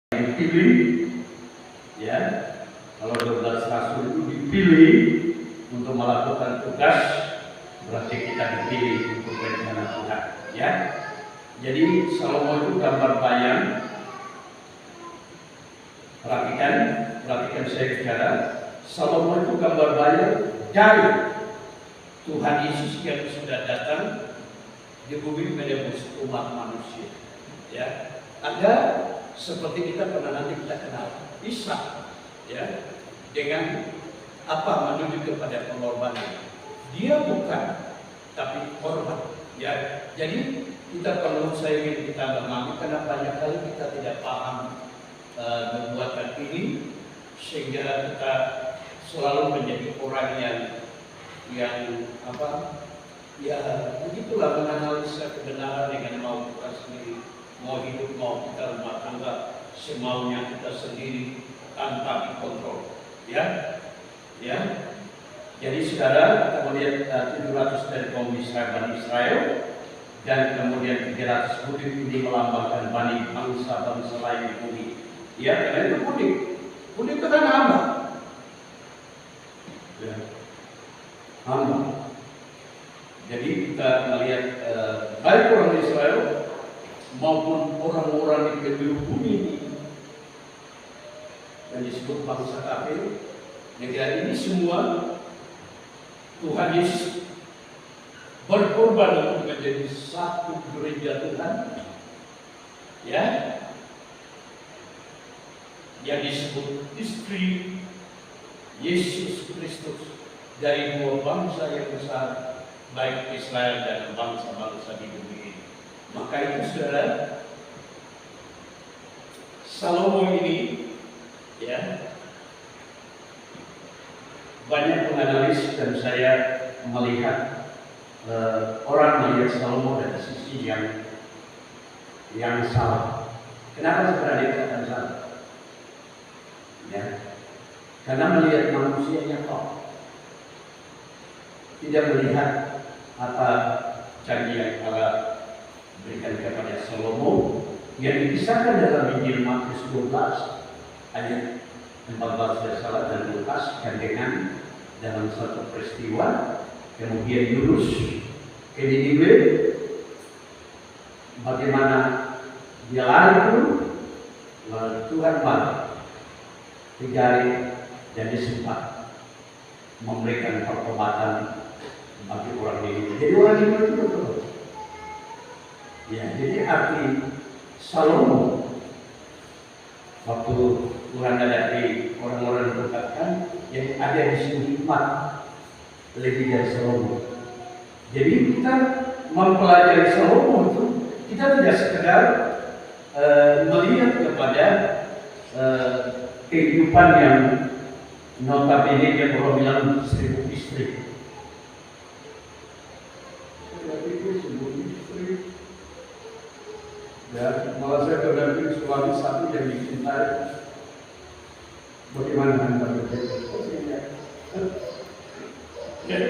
dipilih, ya, kalau 12 rasul itu dipilih untuk melakukan tugas, berarti kita dipilih untuk rencana Tuhan, ya. Jadi Salomo itu gambar bayang. Perhatikan saya bicara. Salomo itu gambar bayang dari Tuhan Yesus yang sudah datang di bumi menebus umat manusia. Ya, ada seperti kita kita kenal Isa, ya, dengan apa menuju kepada pengorbanan. Dia bukan, tapi korban. Ya, jadi saya ingin kita memahami karena banyak kali kita tidak paham membuatkan ini, sehingga kita selalu menjadi orang yang begitulah menganalisa kebenaran dengan mau kita sendiri, mau hidup, mau kita rumah tangga semaunya kita sendiri tanpa dikontrol, ya. Jadi saudara, kita melihat 700 dari kaum Bani Israel, dan kemudian 300 budik ini melambangkan bangsa-bangsa lain di bumi. Ya, karena itu budik itu kan hamba. Ya. Hamba. Jadi kita melihat baik orang Israel maupun orang-orang di penduduk bumi ini yang disebut bangsa kafir, negara ini semua Tuhan Yesus berkorban untuk menjadi satu gereja Tuhan, ya, yang disebut istri Yesus Kristus dari dua bangsa yang besar, baik Israel dan bangsa-bangsa di bumi ini. Maka itu saudara, Salomo ini, ya, banyak penganalisis dan saya melihat orang melihat Salomo dari sisi yang salah. Kenapa saudara dikatakan salah? Ya, karena melihat manusia yang kok tidak melihat apa janji yang Allah berikan kepada Salomo yang dikisahkan dalam Injil Matius 12 ayat 14 dan Lukas, gandengan dalam satu peristiwa. Kemudian Yunus ke Niniwe, bagaimana dia lari dulu, lalu Tuhan marah, dijaring, dan dia sempat memberikan pertobatan bagi orang Niniwe. Jadi orang Niniwe itu betul. Ya, jadi arti Salomo waktu Tuhan hadapi orang-orang dikatakan yang ada di sini hikmat lebih dari Salomo. Jadi kita mempelajari Salomo itu kita tidak sekedar melihat kepada kehidupan yang notabene dia kalau bilang 1000 istri. Ya, malah saya terdamping suami satu yang dicintai. Bagaimana Anda berpikir? Ya.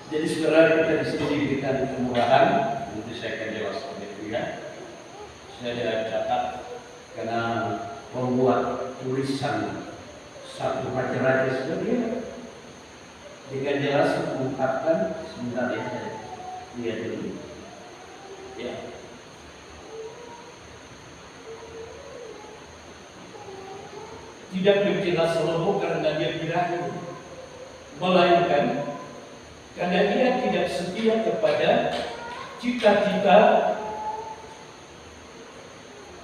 Jadi saudara, kita di sini diberikan kemurahan. Nanti saya akan jelaskan itu, ya. Saya tidak catat karena membuat tulisan satu raja-raja sebenarnya dengan jelas mengungkapkan sebentar ya, saya lihat dulu. Ya. Tidak mencela Salomo karena dia birahi, melainkan karena dia tidak setia kepada cita-cita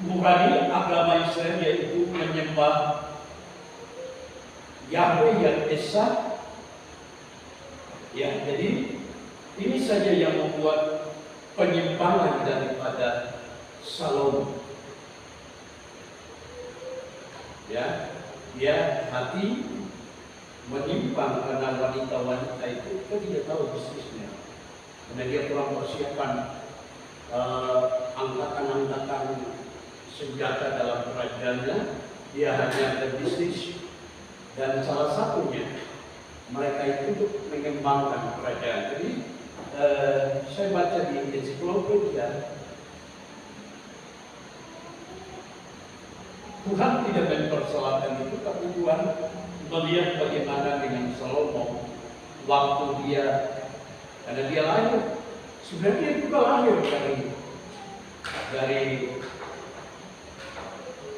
nurani agama Israel, yaitu menyembah Yahweh yang esa. Ya, jadi ini saja yang membuat penyimpangan daripada Salomo. Ya, dia hati menyimpang karena wanita-wanita itu kan tidak tahu bisnisnya, karena dia kurang persiapan angkatan-angkatan senjata dalam kerajaannya. Dia hanya berbisnis, dan salah satunya mereka itu untuk mengembangkan kerajaan. Jadi saya baca di ensiklopedia Tuhan tidak mempersoalkan itu, tapi Tuhan melihat bagaimana dengan Salomo waktu dia, karena dia lahir, sebenarnya dia juga lahir dari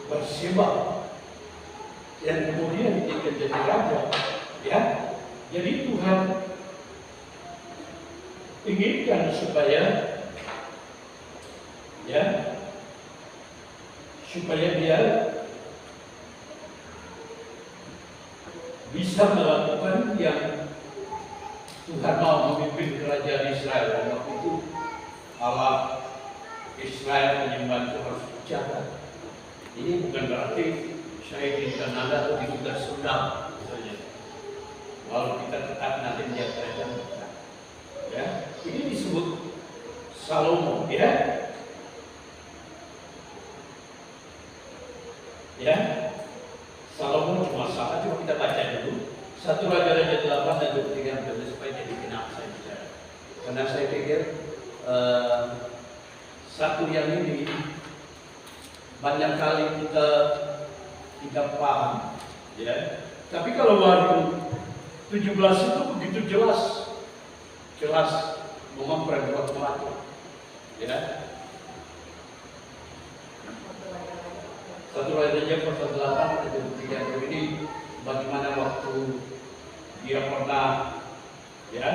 Berseba, dan kemudian dia jadi raja, ya. Jadi Tuhan inginkan supaya dia bisa melakukan yang Tuhan mau memimpin kerajaan Israel. Dan waktu itu Allah Israel menyembah Tuhan sejahtera. Ini bukan berarti saya di Kanada atau di Buddha Sunda misalnya. Lalu kita tetap nanti menjadi kerajaan. Ya, ini disebut Salomo, ya. Ya, Salomo cuma salah, coba kita baca dulu. 1 Raja-Raja 8 dan 23 supaya jadi kenal saya bicara. Karena saya pikir satu yang ini banyak kali kita tidak paham, ya. Tapi kalau baru 17 itu begitu jelas memang perbuatan melakukan, ya. 1 Raja pasal 8 dan 23 ini bagaimana waktu dia pernah, ya,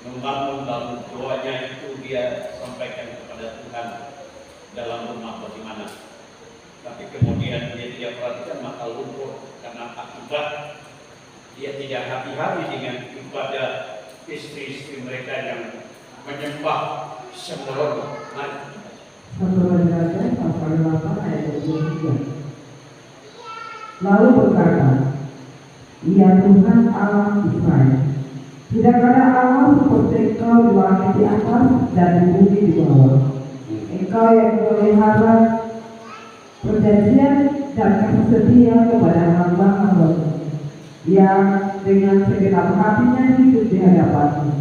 membangun dalam doanya itu dia sampaikan kepada Tuhan dalam rumah bagaimana. Tapi kemudian dia tidak perhatikan maka luntur karena akibat dia tidak hati-hati dengan ibadah istri-istri mereka yang menyembah sembarono. Mari. 1 Raja pasal 8 ayat 23. Lalu berkata, "Ya Tuhan Allah Israel, tidak ada Allah seperti Engkau di langit di atas dan di bumi di bawah. Engkau yang memelihara perjanjian dan kasih setia kepada hamba-Hamba yang dengan segenap hatinya hidup di hadapan-Mu.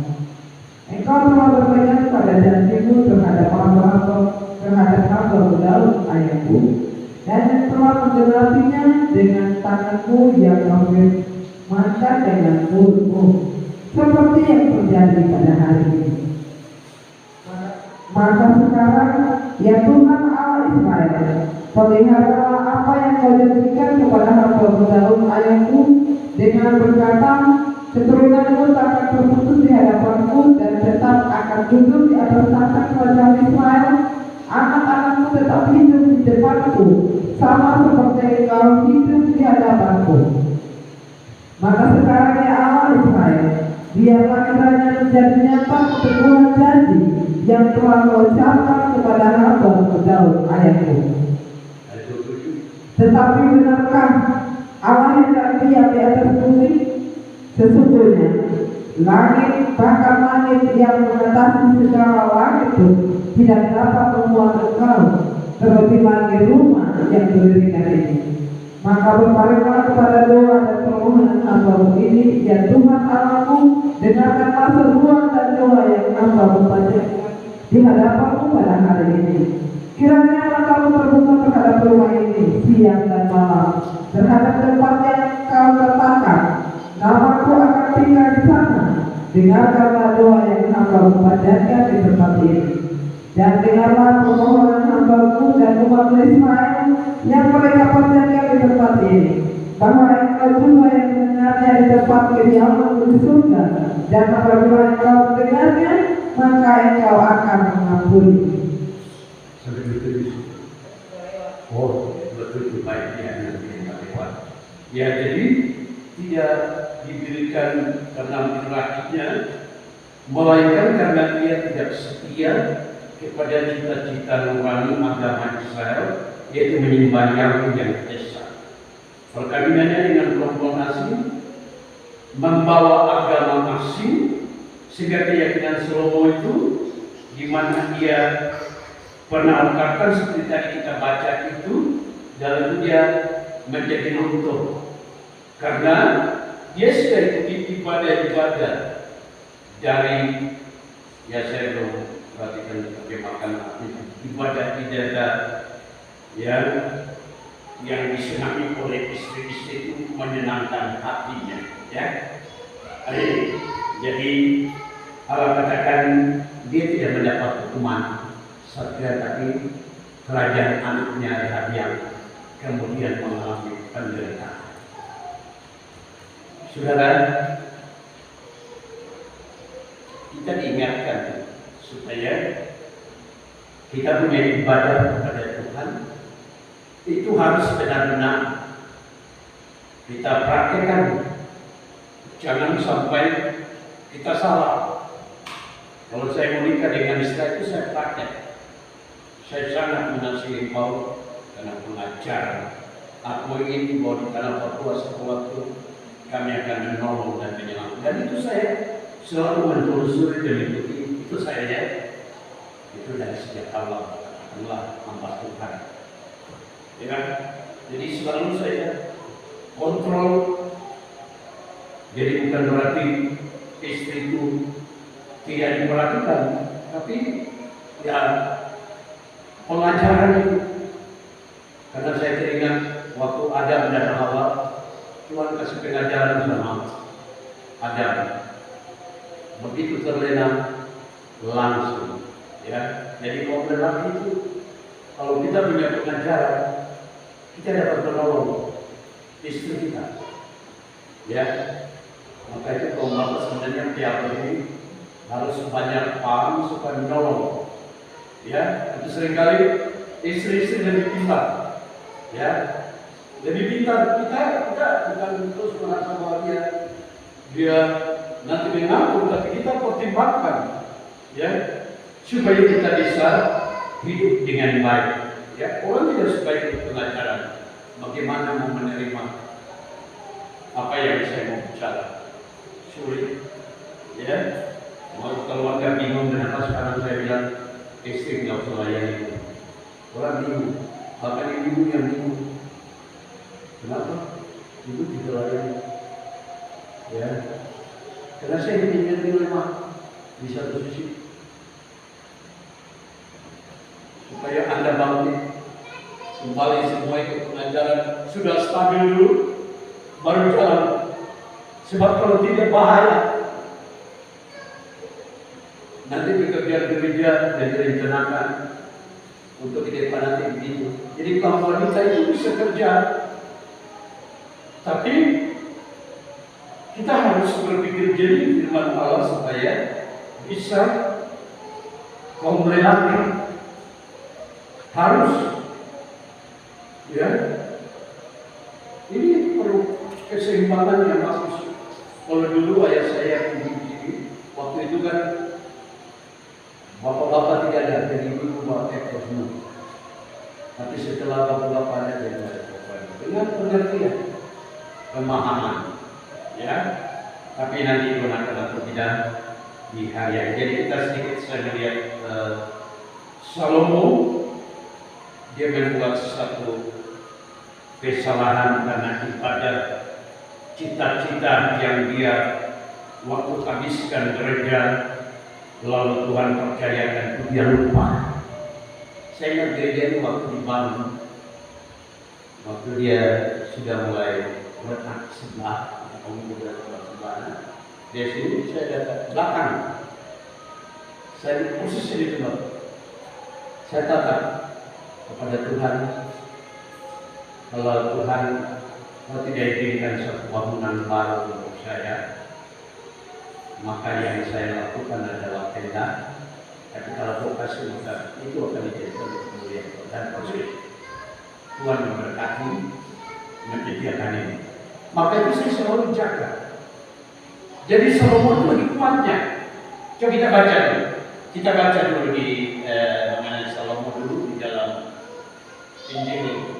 Engkau telah berpegang pada janji-Mu terhadap hamba-Hamba, terhadap hamba-Mu Daud ayahku, dan telah menggenapinya dengan tangan-Mu yang Kau firmankan dengan mulut-Mu, seperti yang terjadi pada hari ini. Maka sekarang, ya Tuhan Allah Israel, peliharalah apa yang Kau janjikan kepada hamba-Mu Daud ayahku, dengan berkata, keturunanmu tak akan terputus di hadapanku dan tetap akan duduk di atas tahta kerajaan Israel. Anak-anakmu tetap hidup di depanku, sama seperti Engkau hidup di hadapanku. Maka sekarang ya Allah Israel, biarlah kiranya menjadi nyata keteguhan janji yang telah Kau ucapkan kepada hamba-Mu Daud ayahku. Tetapi benarkah Allah yang diam di atas bumi? Sesungguhnya langit, bahkan langit yang mengatasi segala langit itu tidak dapat memuat Engkau, terlebih lagi rumah yang berdirikan ini. Maka berpalinglah kepada doa dan permohonan hamba-Mu ini, ya Tuhan Allahku, dengarkanlah seruan dan doa yang hamba-Mu panjatkan di hadapan-Mu pada hari ini. Kiranya matamu terbuka terhadap rumah ini siang dan malam, terhadap tempat yang Kau letakkan. Namaku akan tinggal di sana. Dengarkanlah doa yang hamba-Mu panjatkan di tempat ini. Dan dengarlah permohonan hamba-Mu dan umat Israel yang mereka panjatkan di tempat ini, bahwa Engkau juga yang mendengarnya di tempat kediaman-Mu di surga. Dan apabila Engkau mendengarnya, maka Engkau akan mengampuni. Oh, betul baiknya nanti kita lewat. Ya, jadi tidak diberikan karena merakinya, melainkan karena dia tidak setia kepada cita-cita nurani agama Israel, yaitu menyembah Yahweh yang esa. Perkawinannya dengan perempuan asing membawa agama asing, sehingga keyakinan Salomo itu di mana dia pernah ungkapkan seperti tadi kita baca itu, dalam dia menjadi runtuh karena dia sudah ikuti ibadah-ibadah dari, ya saya belum perhatikan terjemahkan ibadah yang disenangi oleh istri-istri itu menyenangkan hatinya, ya. Jadi Allah katakan dia tidak mendapat hukuman satria, tapi kerajaan anaknya Rahab yang kemudian mengalami penderitaan. Saudara, kita diingatkan supaya kita punya ibadah kepada Tuhan itu harus benar-benar kita praktekkan. Jangan sampai kita salah. Kalau saya menikah dengan istri itu saya praktek. Saya sangat mengasihi engkau karena pengajar. Aku ingin dibawa di tanah Papua suatu waktu kami akan menolong dan menyelamatkan. Dan itu saya selalu menelusuri dan mengikuti. Itu saya ya. Itu dari sejak awal. Allah hamba Tuhan. Ya, jadi selalu saya kontrol. Jadi bukan berarti istri itu tidak diperhatikan, tapi ya pengajaran itu. Karena saya teringat waktu Adam dan Hawa, Tuhan kasih pengajaran sama Adam. Begitu terlena langsung, ya. Jadi problem lagi itu, kalau kita punya pengajaran, kita dapat menolong istri kita, ya. Maka itu kaum bapak sebenarnya tiap hari harus banyak paham supaya menolong, ya. Itu seringkali istri-istri lebih pintar, ya, lebih pintar. Kita bukan terus merasa bahwa dia nanti mengatur, tapi kita pertimbangkan, ya, supaya kita bisa hidup dengan baik, ya. Orang tidak suka ikut pengajaran. Bagaimana mau menerima apa yang saya mau bicara? Sulit, ya. Kalau agak bingung kenapa sekarang saya bilang istri nggak usah layani itu. Orang bingung, bahkan ibu yang bingung. Kenapa? Ibu tidak layani, ya. Karena saya ingin dilema di satu sisi, supaya Anda bangkit kembali semua ikut pengajaran, sudah stabil dulu, baru jalan. Sebab kalau tidak bahaya. Nanti pekerjaan gereja dan direncanakan untuk di depan nanti begitu. Jadi kaum wanita itu bisa kerja, tapi kita harus berpikir jernih firman Allah supaya bisa kaum lelaki harus, ya, ini perlu keseimbangan yang bagus. Kalau dulu ayah saya di waktu itu kan bapak-bapak tidak ada, jadi ibu bawa ekor semua. Tapi setelah bapak-bapak ada, jadi dengan pengertian, pemahaman, ya. Tapi nanti itu akan atau tidak di hari. Jadi kita sedikit saya melihat Salomo, dia membuat satu kesalahan karena ibadah cita-cita yang dia waktu habiskan gereja, lalu Tuhan percayakan itu dia lupa. Saya ingat gereja itu waktu dibangun, waktu dia sudah mulai letak sebelah, atau sebelah, dia sini saya datang belakang, saya posisi di tempat, saya tatap kepada Tuhan. Kalau Tuhan tidak izinkan satu bangunan baru untuk saya, maka yang saya lakukan adalah tenda. Tapi kalau vokasi maka itu akan dijadikan kemuliaan dan proses. Tuhan memberkati, menyediakan ini. Maka itu saya selalu jaga. Jadi Salomo itu hikmatnya. Coba kita baca dulu. Kita baca dulu di mengenai Salomo dulu di dalam Injil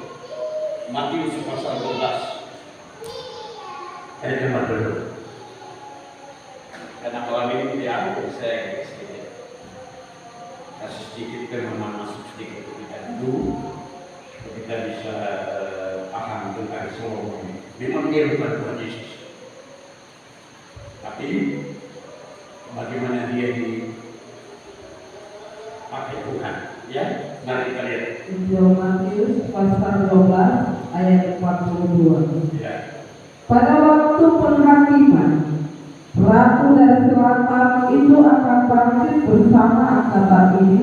Matius pasal 12. Ayat yang dulu. Karena malam ini tidak ada, saya kasih sedikit memang masuk sedikit kita dulu, kita bisa paham tentang Salomo ini. Memang dia bukan Tuhan Yesus, tapi bagaimana dia dipakai Tuhan, ya. Mari kita lihat Injil Matius bersama angkatan ini,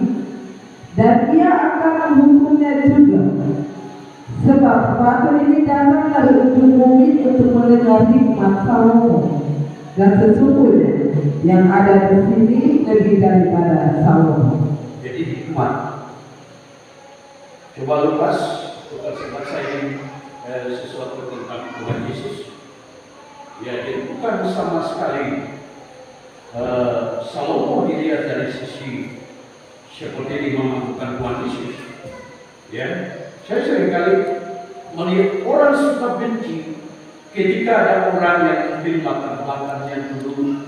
dan ia akan menghukumnya juga. Sebab ratu ini datang dari ujung bumi untuk mendengar hikmat Salomo, dan sesungguhnya yang ada di sini lebih daripada Salomo. Jadi hikmat. Coba Lukas saya ingin sesuatu tentang Tuhan Yesus. Ya, jadi bukan sama sekali Salomo dilihat dari sisi seperti dimaksudkan Tuhan Yesus. Ya, saya seringkali melihat orang suka benci ketika ada orang yang ambil makan yang dulu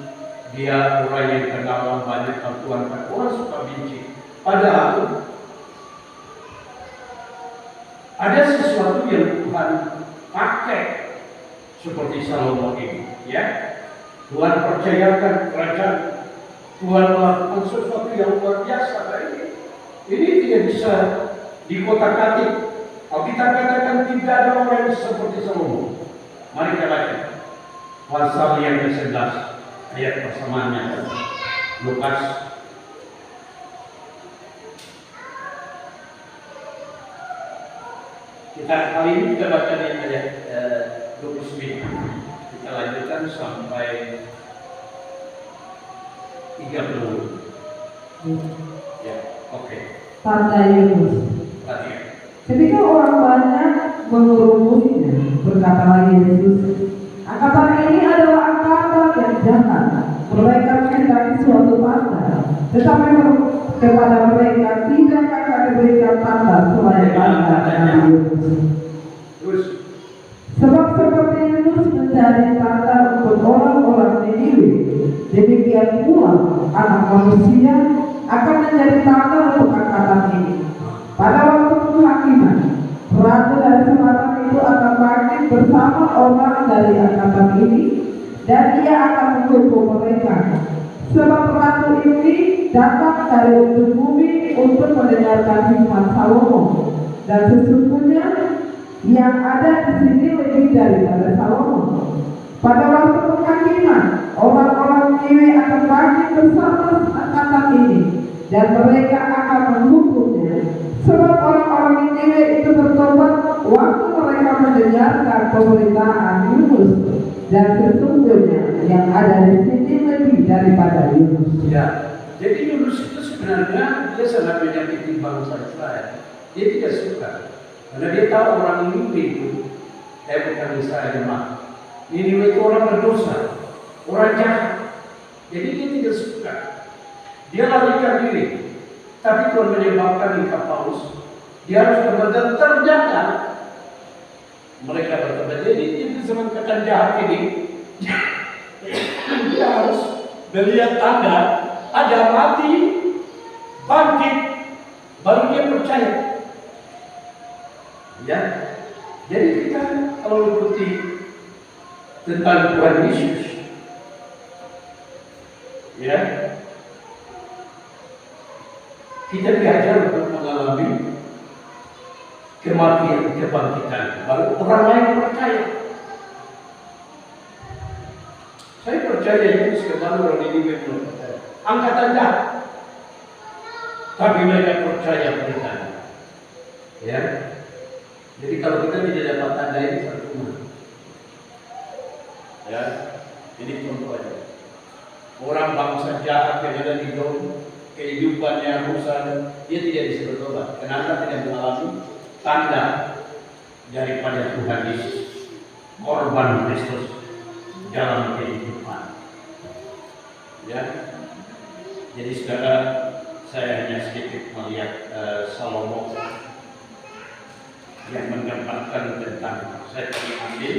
dia orang yang kenal banyak Tuhan, orang suka benci. Padahal ada sesuatu yang Tuhan pakai seperti Salomo ini, ya. Tuhan percayakan kerajaan, Tuhan melakukan sesuatu yang luar biasa dari ini. Ini tidak bisa dikotak-katik. Alkitab katakan tidak ada orang yang seperti Salomo. Mari kita baca pasal yang ke-11 ayat persamaannya. Lukas kita kali ini kita baca di ayat 29. Kita lanjutkan sampai 30. Ya, oke. Tanda Yunus. Perhatikan. Ketika orang banyak mengerumusinya, berkata lagi Yesus, angkatan ini adalah angkatan yang jahat. Mereka menghendaki suatu tanda, tetapi kepada mereka tidak akan diberikan tanda selain tanda Nabi Yunus. Sebab seperti Yunus mencari tanda untuk orang-orang Niniwe, demikian pula anak manusia akan menjadi tanda untuk angkatan ini. Pada waktu penghakiman, ratu dari selatan itu akan bangkit bersama orang dari angkatan ini, dan ia akan menghukum mereka. Sebab ratu ini datang dari ujung bumi untuk mendengarkan hikmat Salomo, dan sesungguhnya yang ada di sini lebih daripada Salomo. Pada waktu penghakiman, orang-orang Niniwe akan bangkit bersama angkatan ini, dan mereka akan menghukumnya. Sebab orang-orang Niniwe itu bertobat waktu mereka mendengarkan pemberitaan Yunus, dan sesungguhnya yang ada di sini lebih daripada Yunus. Ya, jadi Yunus itu sebenarnya dia sangat menyakiti bangsa Israel. Dia tidak suka, karena dia tahu orang Niniwe itu, bukan Israel jemaat. Niniwe itu orang berdosa, orang jahat. Jadi dia tidak suka. Dia larikan diri. Tapi Tuhan menyebabkan di Paulus, dia harus benar-benar ternyata mereka bertobat. Jadi di zaman kekal jahat ini, dia harus melihat tanda, ada mati, bangkit, baru dia percaya. Ya, jadi kita kalau ikuti tentang Tuhan Yesus, ya, kita diajar untuk mengalami kematian, kebangkitan, baru orang lain percaya. Saya percaya Yesus kembali orang ini belum percaya. Angkatan jahat, tapi mereka percaya beritanya. Ya, jadi kalau kita tidak dapat tanda ini percuma. Ya, ini contoh aja. Orang bangsa jahat yang ada di dalam kehidupannya rusak, dia tidak bisa bertobat. Kenapa tidak mengalami tanda daripada Tuhan Yesus, korban Kristus dalam kehidupan. Ya, jadi saudara, saya hanya sedikit melihat Salomo yang menggambarkan tentang saya ambil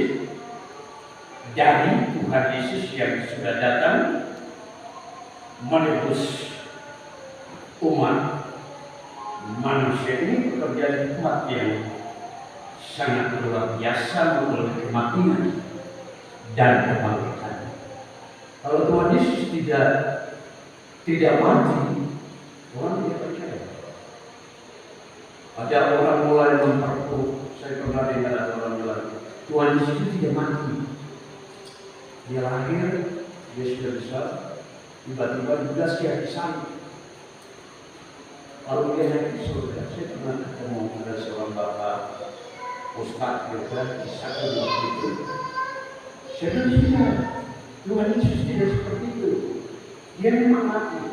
dari Tuhan Yesus yang sudah datang menebus umat manusia ini. Pekerjaan Tuhan yang sangat luar biasa melalui kematian dan kebangkitan. Kalau Tuhan Yesus tidak mati, orang tidak percaya. Ada orang mulai memperkuat. Saya pernah dengar ada orang bilang Tuhan Yesus itu tidak mati. Dia lahir, dia sudah besar, tiba-tiba juga siap disambut. Kalau dia naik ke surga, saya pernah ketemu ada seorang bapak Ustaz juga di satu waktu itu. Saya bilang, Tuhan Yesus tidak seperti itu. Dia memang mati.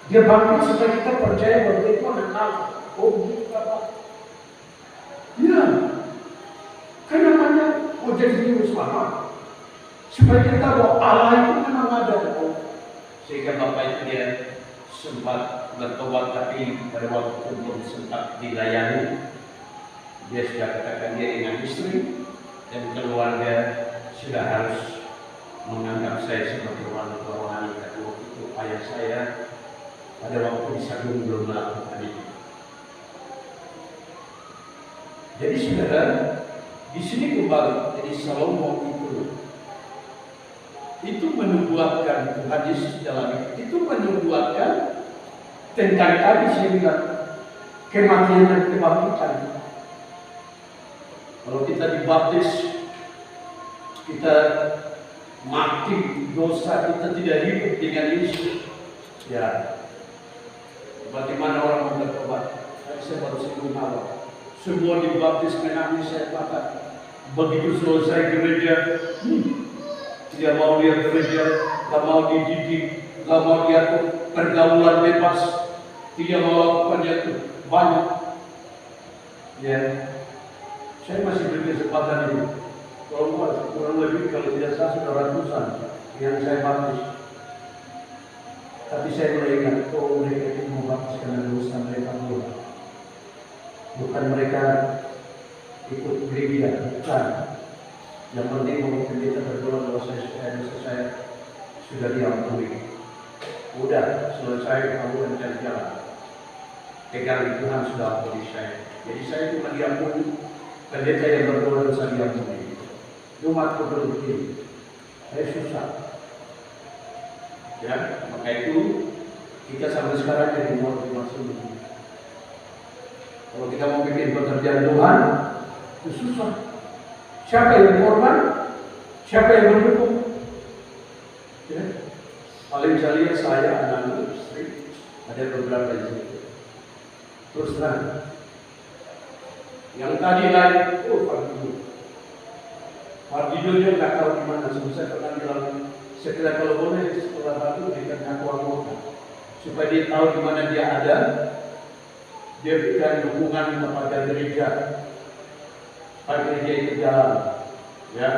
Dia bangkit supaya kita percaya bahwa itu anak Allah. Oh begitu Bapak. Ya, kan namanya mau jadi juru selamat. Supaya kita tahu bahwa Allah itu memang ada. Sehingga Bapak itu dia sempat bertobat, tapi pada waktu itu belum sempat dilayani. Dia sudah katakan dia dengan istri dan keluarga sudah harus menganggap saya sebagai orang tua rohani. Tapi waktu itu ayah saya pada waktu di Sagung belum melakukan itu. Jadi saudara, di sini kembali jadi Salomo itu menubuatkan Tuhan Yesus dalam itu menubuatkan tentang tadi saya bilang kematian dan kebangkitan. Kalau kita dibaptis, kita mati dosa, kita tidak hidup dengan Yesus. Ya, bagaimana orang mau bertobat? Saya baru singgung awal. Semua dibaptis menangis, saya katakan begitu selesai gereja, tidak mau lihat gereja, tidak mau dididik, tidak mau lihat pergaulan bebas, tidak mau lakukan itu banyak. Ya, saya masih beri kesempatan ini. Kalau kurang lebih kalau tidak salah sudah ratusan yang saya baptis. Tapi saya mulai ingat, oh mereka itu mau baptis karena dosa mereka pula. Bukan mereka ikut gereja, bukan. Yang penting kalau pendeta berdoa bahwa saya sudah diampuni. Udah selesai, kamu mencari jalan. Pegang Tuhan sudah ampuni saya. Jadi saya cuma diampuni. Pendeta yang berdoa dosa diampuni. Umat begini, saya susah. Ya, maka itu kita sampai sekarang jadi mau dimaksud. Kalau kita mau bikin pekerjaan Tuhan, itu susah. Siapa yang korban? Siapa yang mendukung? Ya. Paling saya lihat saya, anak istri, ada beberapa di situ. Terus terang, yang tadi lain, Fardido juga nggak tahu di mana. Saya pernah bilang, setelah kalau boleh setelah itu berikan aku anggota, supaya dia tahu di mana dia ada. Dia berikan dukungan kepada gereja, supaya gereja itu jalan. Ya,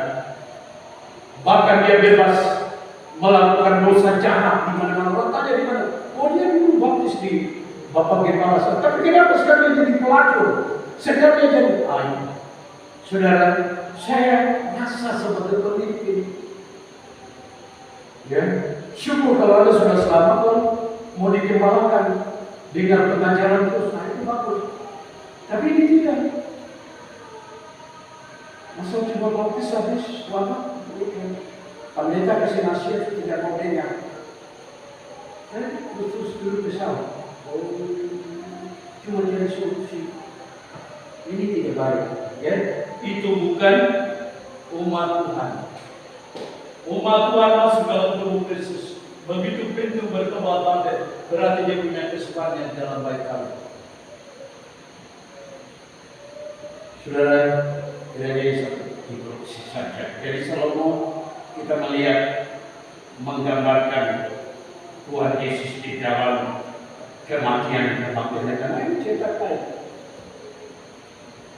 bahkan dia bebas melakukan dosa jahat di mana-mana. Orang tanya di mana? Oh dia dulu baptis di Bapak Gembala. Tapi kenapa sekarang dia jadi pelacur? Sekarang dia jadi ayu. Saudara, saya rasa sebetulnya ini. Ya, syukur kalau Anda sudah selamat, mau digembalakan dengan pengajaran terus, nah itu bagus. Tapi ini tidak. Masa cuma baptis habis selamat, pendeta kasih nasihat tidak mau dengar. Terus dulu besar. Oh, cuma jadi solusi. Ini tidak baik. Ya, itu bukan umat Tuhan. Umat Tuhan masuk dalam tubuh Kristus. Begitu pintu bertambah-tambah, berarti dia punya kesempatan dalam baik Allah. Saudara, kiranya introduksi saja. Jadi Salomo kita melihat menggambarkan Tuhan Yesus di dalam kematian kebangkitan karena ini cetak baik.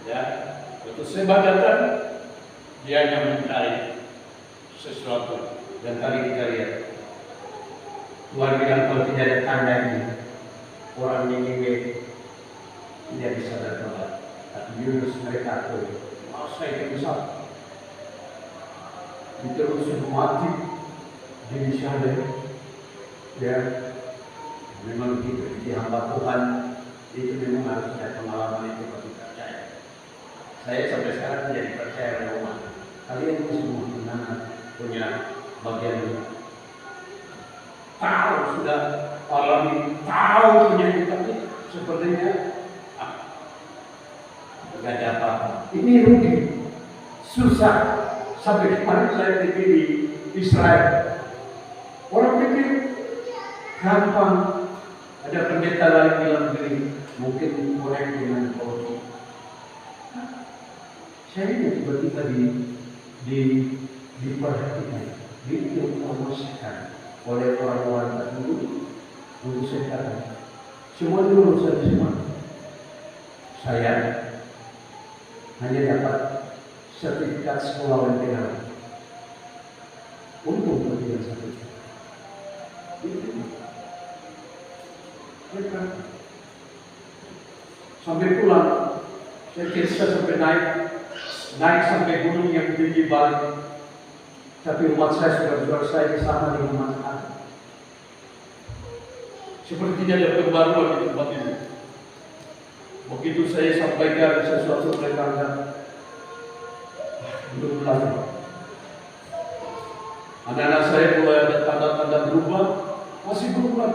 Ya, betul sebab datang dia hanya mencari sesuatu dan tadi kita lihat Tuhan bilang kalau tidak ada tanda ini orang Niniwe tidak bisa bertobat. Tapi Yunus mereka tahu masa itu besar diterus mati di sana. Ya, memang begitu. Jadi hamba Tuhan itu memang harus ada pengalaman itu bagi percaya. Saya sampai sekarang tidak dipercaya oleh umat. Kalian itu semua benar punya bagian tahu sudah alami, tahu punya itu, tapi sepertinya tidak ada apa-apa. Ini rugi, susah. Sampai kemarin saya pergi di Israel, orang pikir gampang, Ada pendeta lain bilang begini, mungkin korek dengan kopi. Saya ini tiba-tiba diperhatikan, diinformasikan oleh orang-orang terdahulu untuk saya katakan, semua itu urusan semua. Saya hanya dapat sertifikat sekolah WPH. Untuk kepentingan satu. Sampai pulang, saya kisah sampai naik sampai gunung yang tinggi Bali. Tapi umat saya sudah selesai sama dengan masyarakat. Seperti tidak ada pembaruan di tempat ini. Begitu saya sampaikan sesuatu mereka belum lagi. Anak-anak saya mulai ada tanda-tanda berubah, masih berubah.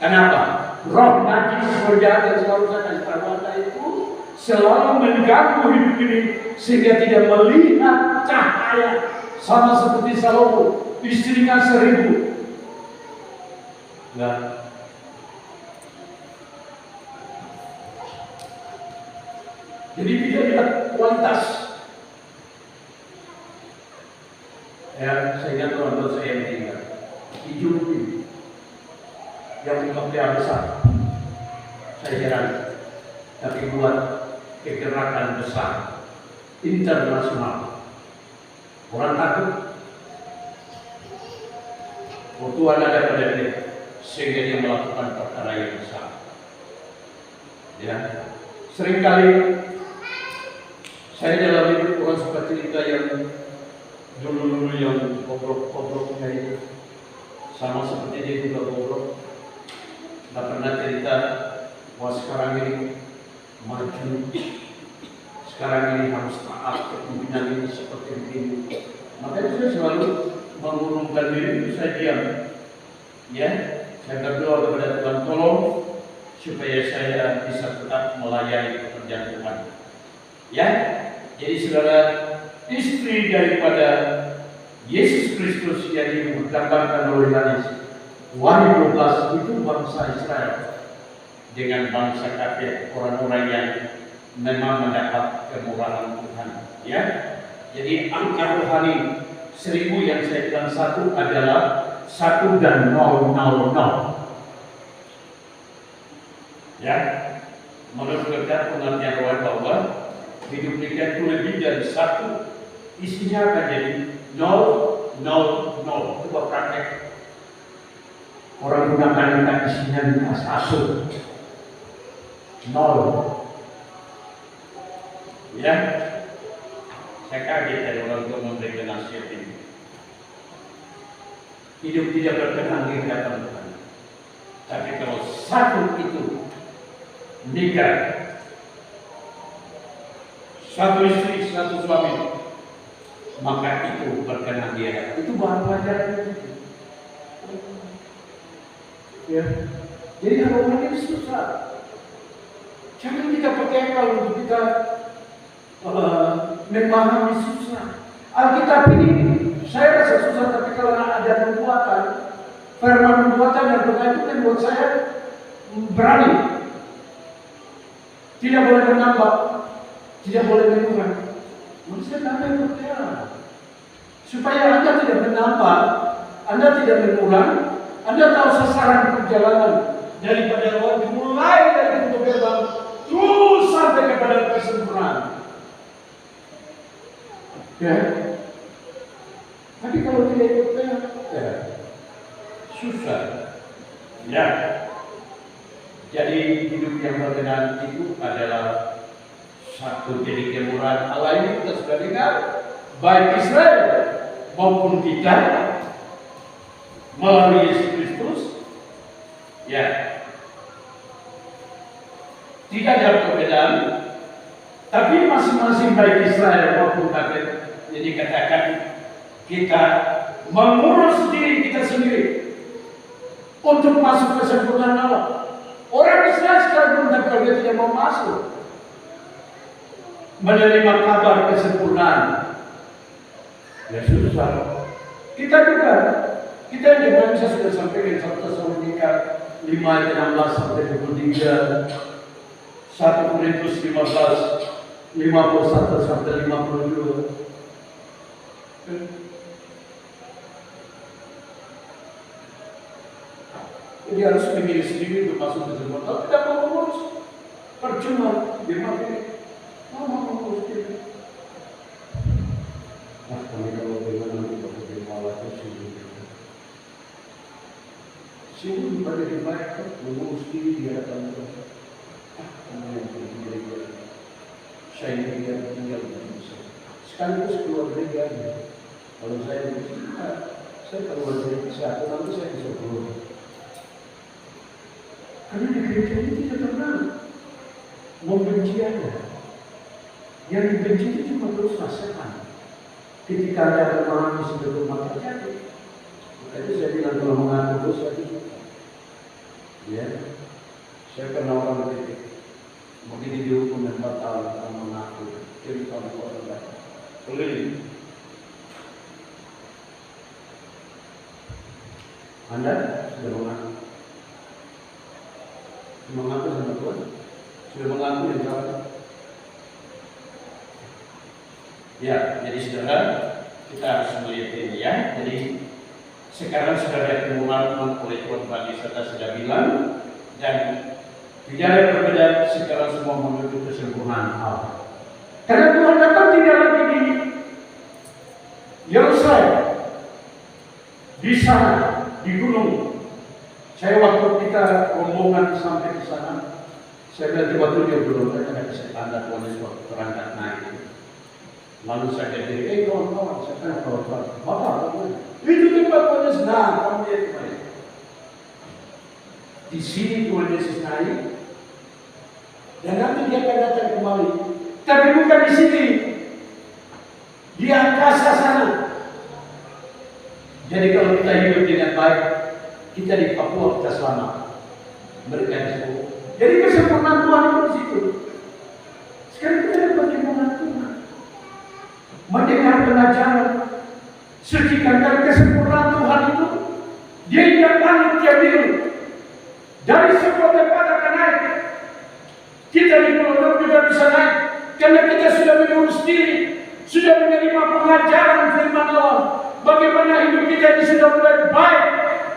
Kenapa? Roh najis berjalan yang selalu saya kasih tahu Anda itu selalu mengganggu hidup ini sehingga tidak melihat cahaya, sama seperti Salomo, istrinya 1000. Nah, jadi tidak lihat kualitas. Ya, saya ingat orang-orang saya yang tinggal di Jumpi yang mempunyai besar. Saya heran, tapi buat kegerakan besar internasional. Orang takut. Tuhan ada pada dia sehingga dia melakukan perkara yang besar. Ya, seringkali saya dalam hidup orang suka cerita yang dulu yang bobrok-bobroknya itu sama seperti dia juga bobrok. Tidak pernah cerita bahwa sekarang ini maju, sekarang ini harus taat kepimpinan ini seperti ini. Makanya saya selalu mengurungkan diri, saya diam. Ya, saya berdoa kepada Tuhan, tolong supaya saya bisa tetap melayani pekerjaan Tuhan. Ya, jadi saudara, istri daripada Yesus Kristus yang digambarkan oleh Yohanes Wahyu 12 itu bangsa Israel dengan bangsa kafir, orang-orang yang memang mendapat kemurahan Tuhan. Ya, jadi angka rohani 1000 yang saya bilang satu adalah 1 dan 000. Ya, menurut pengertian rohani bahwa hidup kita itu lebih dari 1, isinya akan jadi 000. Coba praktek. Orang gunakan kata isinya minta 1, 0. Ya, saya kaget dari orang tua memberikan nasihat ini. Hidup tidak berkenan di hadapan Tuhan. Tapi kalau 1 itu nikah, 1 istri, 1 suami, maka itu berkenan dia. Itu bahan pelajaran. Ya, jadi hal-hal ini susah. Jangan kita pakai akal untuk kita memahami susah. Alkitab ini saya rasa susah, tapi kalau ada perbuatan, firman perbuatan yang benar itu membuat saya berani. Tidak boleh menambah, tidak boleh mengurangi. Manusia tambah yang percaya. Supaya Anda tidak menambah, Anda tidak mengurangi, Anda tahu sasaran perjalanan daripada awal dimulai dari pintu gerbang terus sampai kepada kesempurnaan. Ya. Tapi kalau tidak ikut ya susah. Ya. Jadi hidup yang berkenan itu adalah 1 jadi kemurahan Allah ini kita sudah dengar, baik Israel maupun kita melalui Yesus Kristus. Ya, tidak ada perbedaan, tapi masing-masing baik Israel maupun kafir. Jadi katakan kita mengurus diri kita sendiri untuk masuk ke kesempurnaan Allah. Orang Israel sekarang pun kalau dia tidak mau masuk menerima kabar kesempurnaan, ya susah. Kita juga, kita yang saya sudah sampaikan 1 Tesalonika 5 ayat 16 sampai 23, 1 Korintus 15 51 sampai 52. Jadi harus memilih sendiri untuk masuk ke semua. Kalau tidak mau mengurus, percuma dia pakai mau mengurus diri. Nah, kami kalau bagaimana kita pergi malah itu sungguh pada di mereka mengurus diri di hadapan Tuhan. Kamu yang berdiri saya ini dia tinggal di Indonesia. Sekaligus keluarga dia. Kalau saya saya keluar dari kesehatan nanti saya bisa keluar. Karena di gereja ini tidak pernah membenci Anda. Yang dibenci itu cuma terus rasakan. Ketika ada kelemahan di sebelah rumah terjadi. Makanya saya bilang kalau mengaku dosa itu suka. Ya, saya pernah orang begitu. Begini dihukum dan 4 tahun kalau mengaku. Jadi kalau orang baik. Boleh. Anda sudah mengaku. Mengaku sama Tuhan, sudah mengaku yang salah. Ya, jadi saudara, kita harus melihat ini ya. Jadi sekarang sudah ada pengumuman oleh Tuhan Bani serta sudah bilang, dan tidak ada perbedaan sekarang semua menuju kesempurnaan Allah. Karena Tuhan datang tidak lagi di Yerusalem, di sana, di gunung. Saya waktu kita rombongan sampai ke sana, saya lihat waktu dia belum ada tanda Tuhan Yesus terangkat naik. Lalu saya jadi, kawan-kawan, saya tanya kawan-kawan, Bapak, itu tempat Tuhan Yesus. Nah, kamu lihat kembali. Di sini Tuhan Yesus naik, dan nanti dia akan datang kembali. Tapi bukan di sini, di angkasa sana. Jadi kalau kita hidup dengan baik, kita di Papua kita selamat, mereka di Papua. Jadi kesempurnaan Tuhan itu di situ. Sekarang kita dapat kesempurnaan Tuhan. Mendengar pengajaran, sucikan dari kesempurnaan Tuhan itu. Dia ingat langit tiap biru. Dari sebuah tempat akan naik. Kita di Pulau juga bisa naik, karena kita sudah mengurus diri, sudah menerima pengajaran firman Allah. Bagaimana hidup kita ini sudah mulai baik.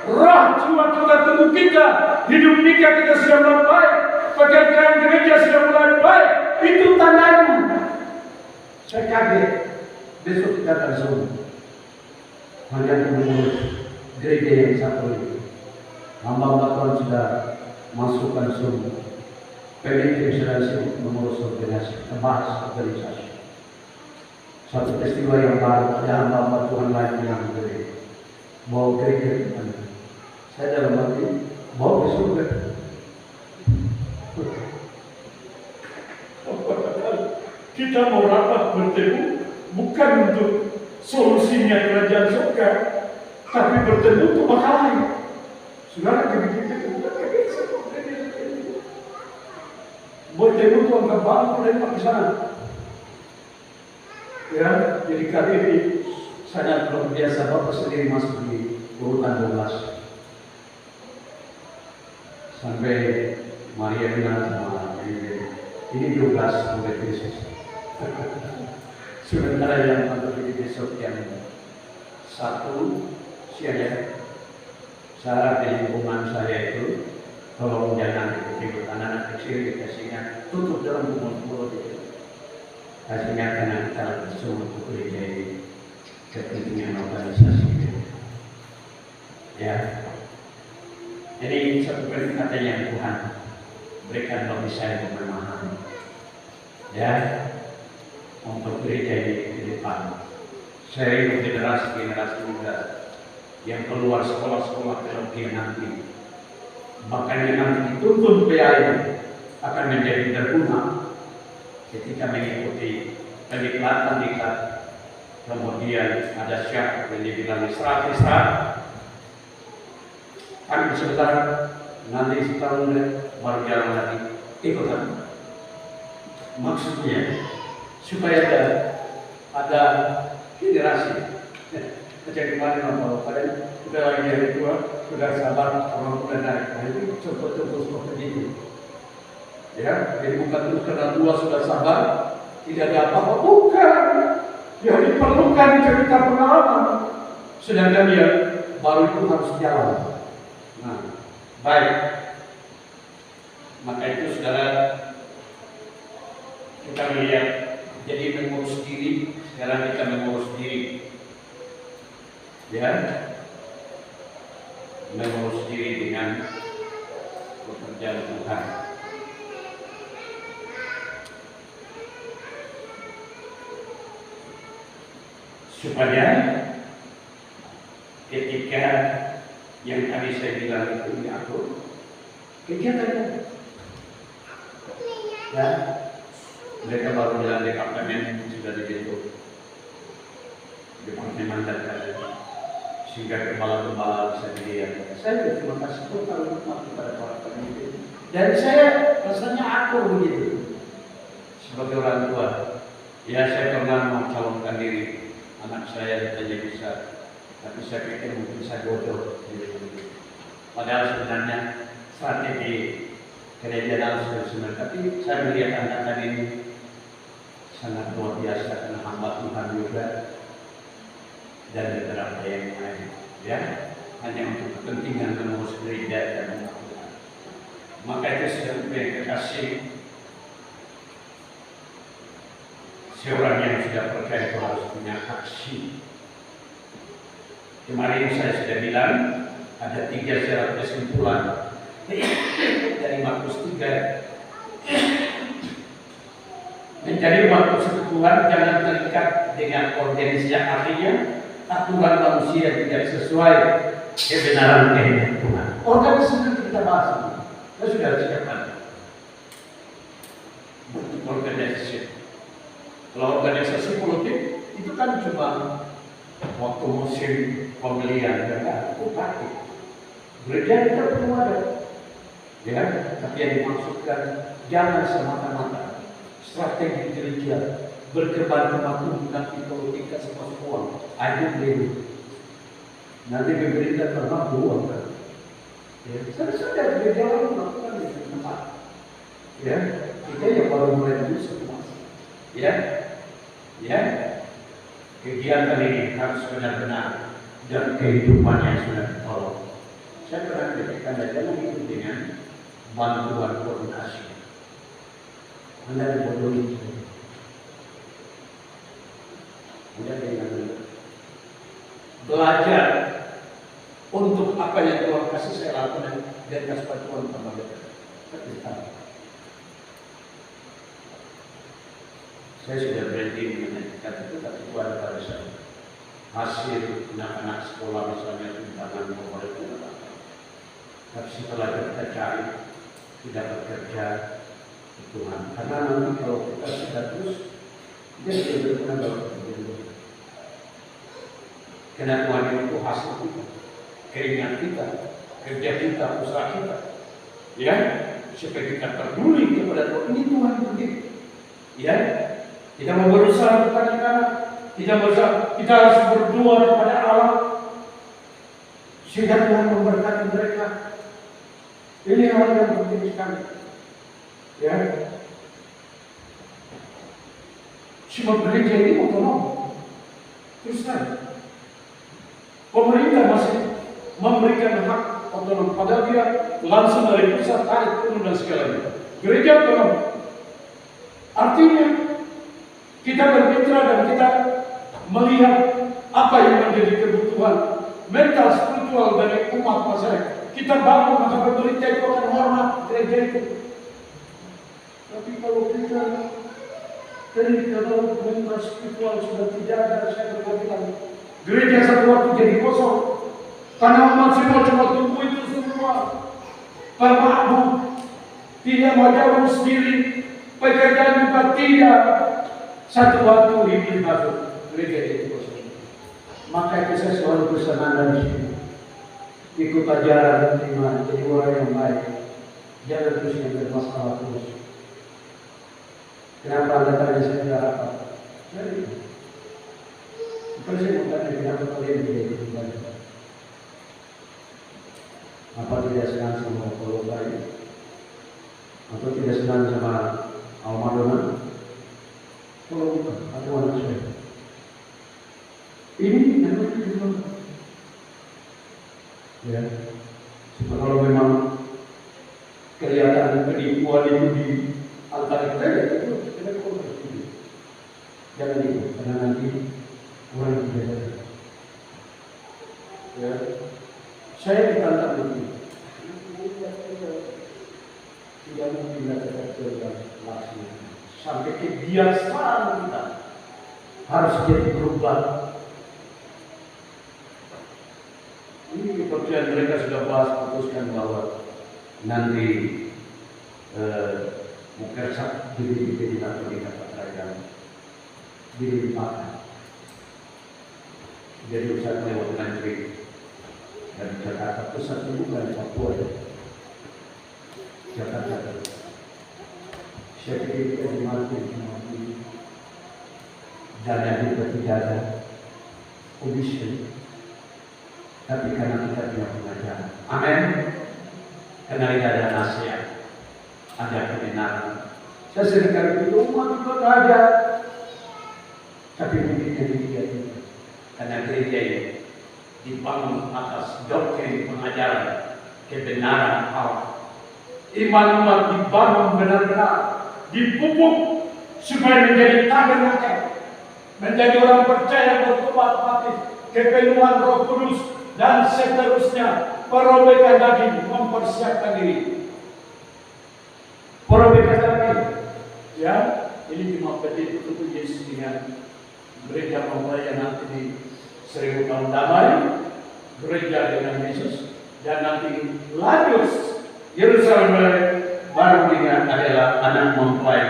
Roh jiwa Tuhan tubuh kita, hidup nikah kita sudah mulai baik, pekerjaan gereja sudah mulai baik. Itu tandanya. Saya kaget. Besok kita akan zoom. Hanya mengurus gereja yang satu ini. Hamba Tuhan sudah masukkan zoom. PDIP sudah sibuk mengurus organisasi, membahas organisasi. Satu peristiwa yang baru, ada hamba Tuhan lain yang gereja. Mau gereja di mana? Saya dalam hati mau ke surga. Kita mau rapat bertemu bukan untuk solusinya kerajaan surga, tapi bertemu untuk bakal lain. Saudara begitu bertemu Tuhan kembali dari ke sana. Ya, jadi kali ini saya belum biasa Bapak sendiri masuk di urutan 12. Sampai Maria bilang sama ini 12 sampai Yesus. Sementara yang untuk ini besok yang 1 siang saya di lingkungan saya itu tolong jangan ikut anak-anak kecil dikasihnya tutup dalam mulut itu. Kasihnya karena kita langsung untuk gereja kepentingan organisasi itu. Ya. Jadi satu kata yang Tuhan berikan bagi saya untuk memahami. Ya, untuk gereja ini ke depan. Saya ingin generasi muda yang keluar sekolah-sekolah teologi nanti, bahkan yang nanti dituntun PAI akan menjadi berguna ketika mengikuti diklat, kemudian ada syarat yang dibilang istirahat. Kami sebentar nanti setahun baru jalan lagi ikutan. Maksudnya supaya ada generasi. Macam kemarin kalau kalian sudah lagi hari tua, sudah sabar, orang sudah naik. Nah itu contoh-contoh seperti itu. Ya, jadi bukan terus karena tua sudah sabar, tidak ada apa-apa, bukan. Yang diperlukan cerita pengalaman. Sedangkan dia baru itu harus jalan. Nah, baik. Maka itu saudara, kita melihat, jadi mengurus diri, sekarang kita mengurus diri. Ya, mengurus diri dengan pekerjaan Tuhan. Supaya ketika yang tadi saya bilang itu diatur kegiatannya, ya mereka baru jalan departemen sudah dibentuk departemen data, sehingga kepala-kepala bisa dilihat. Saya berterima kasih total kepada para pemimpin, dan saya rasanya akur begitu sebagai orang tua. Ya, saya pernah mencalonkan diri anak saya saja bisa, tapi saya pikir mungkin saya bodoh. Padahal sebenarnya strategi kerajaan harus sebenarnya, tapi saya melihat anak tadi ini sangat luar biasa karena hamba Tuhan juga dan beberapa yang lain, ya, hanya untuk kepentingan mengurus gereja dan umat Tuhan. Maka itu saya kasih seorang yang sudah percaya itu harus punya aksi. Kemarin saya sudah bilang ada 3 syarat kesimpulan dari Markus 3. Menjadi umat Tuhan jangan terikat dengan organisasi, artinya aturan manusia tidak sesuai kebenaran kehendak Tuhan. Organisasi kita bahas ini, kita sudah siapkan bentuk organisasi. Kalau organisasi politik itu kan cuma waktu musim pemilihan, ya, politik. Gereja kita perlu ada, ya. Tapi yang dimaksudkan jangan semata-mata strategi gereja berkembang nanti politik semua uang, aja beli. Nanti pemerintah pernah uang kan? Ya, sudah gereja orang melakukan di tempat, ya. Kita yang baru mulai dulu semua, ya. Ya, kegiatan ini harus benar-benar dan kehidupannya sudah ditolong. Saya pernah ketika dalam itu dengan bantuan koordinasi. Anda dibodohi, Anda dengan belajar untuk apa yang Tuhan kasih saya lakukan dan kasih bantuan kepada mereka. Saya sudah berhenti menyaksikan itu, tapi itu ada pada saya. Hasil anak-anak sekolah misalnya tunjangan kepada Tuhan. Tapi setelah kita cari, tidak bekerja Tuhan. Karena nanti kalau kita sudah terus, dia tidak berkenan dalam kehidupan. Karena Tuhan itu hasil kita, keringat kita, kerja kita, usaha kita. Ya, supaya kita peduli kepada Tuhan. Ini Tuhan begitu. Ya. Kita mau berusaha kepada kanan, tidak berusaha, kita harus berdoa kepada Allah sehingga Tuhan memberkati mereka. Ini hal yang penting sekali. Ya, semua gereja ini otonom. Terus saja, pemerintah masih memberikan hak otonom, padahal dia langsung dari pusat tarik turun dan segalanya. Gereja otonom, artinya kita bermitra dan kita melihat apa yang menjadi kebutuhan mental spiritual dari umat masyarakat. Kita bangun, maka pemerintah itu akan hormat gereja itu. Tapi kalau kita kalau mental spiritual sudah tidak ada, saya berkata gereja satu waktu jadi kosong. Karena umat semua cuma tunggu itu semua. Permakmur tidak mau jauh sendiri, pekerjaan juga tidak. Satu waktu ini masuk gereja itu kosong. Maka itu saya selalu pesan Anda di sini. Ikut ajaran iman, jadi orang yang baik. Jangan terus yang bermasalah terus. Kenapa Anda tanya saya tidak apa? Jadi, saya mau tanya kenapa kalian menjadi baik? Apa tidak senang sama Kolopai? Atau tidak senang sama Almadona? Kalau bukan, ada anak saya. Ini namanya juga. Ya, sebab kalau memang kelihatan penipuan itu di antara kita, ya itu kita harus itu. Jangan itu, karena nanti orang tidak. Ya, saya ditantang itu. Tidak mungkin kita terlaksana. Sampai kebiasaan kita harus jadi berubah. Ini kepercayaan mereka sudah bahas putuskan bahwa nanti mukersak diri tidak terlihat kerajaan diri dipakai. Jadi usaha lewat negeri dari Jakarta pusat itu bukan Papua ya. Jakarta. Saya pikir kita dimati dana juga tidak ada komisi, tapi karena kita tidak pengajaran. Amin. Karena tidak ada nasihat, ada kebenaran. Saya seringkali itu umat juga tidak ada, tapi mungkin gereja itu, karena gereja ini dibangun atas doktrin pengajaran kebenaran Allah. Iman umat dibangun benar-benar, dipupuk supaya menjadi tabernakel, menjadi orang percaya bertobat mati, kepenuhan Roh Kudus dan seterusnya. Perobekan daging, mempersiapkan diri. Perobekan daging, ya, ini cuma petit untuk Yesus dengan gereja mempercaya nanti di 1000 tahun damai, gereja dengan Yesus, dan nanti lanjut Yerusalem baru dengan adalah anak mempelai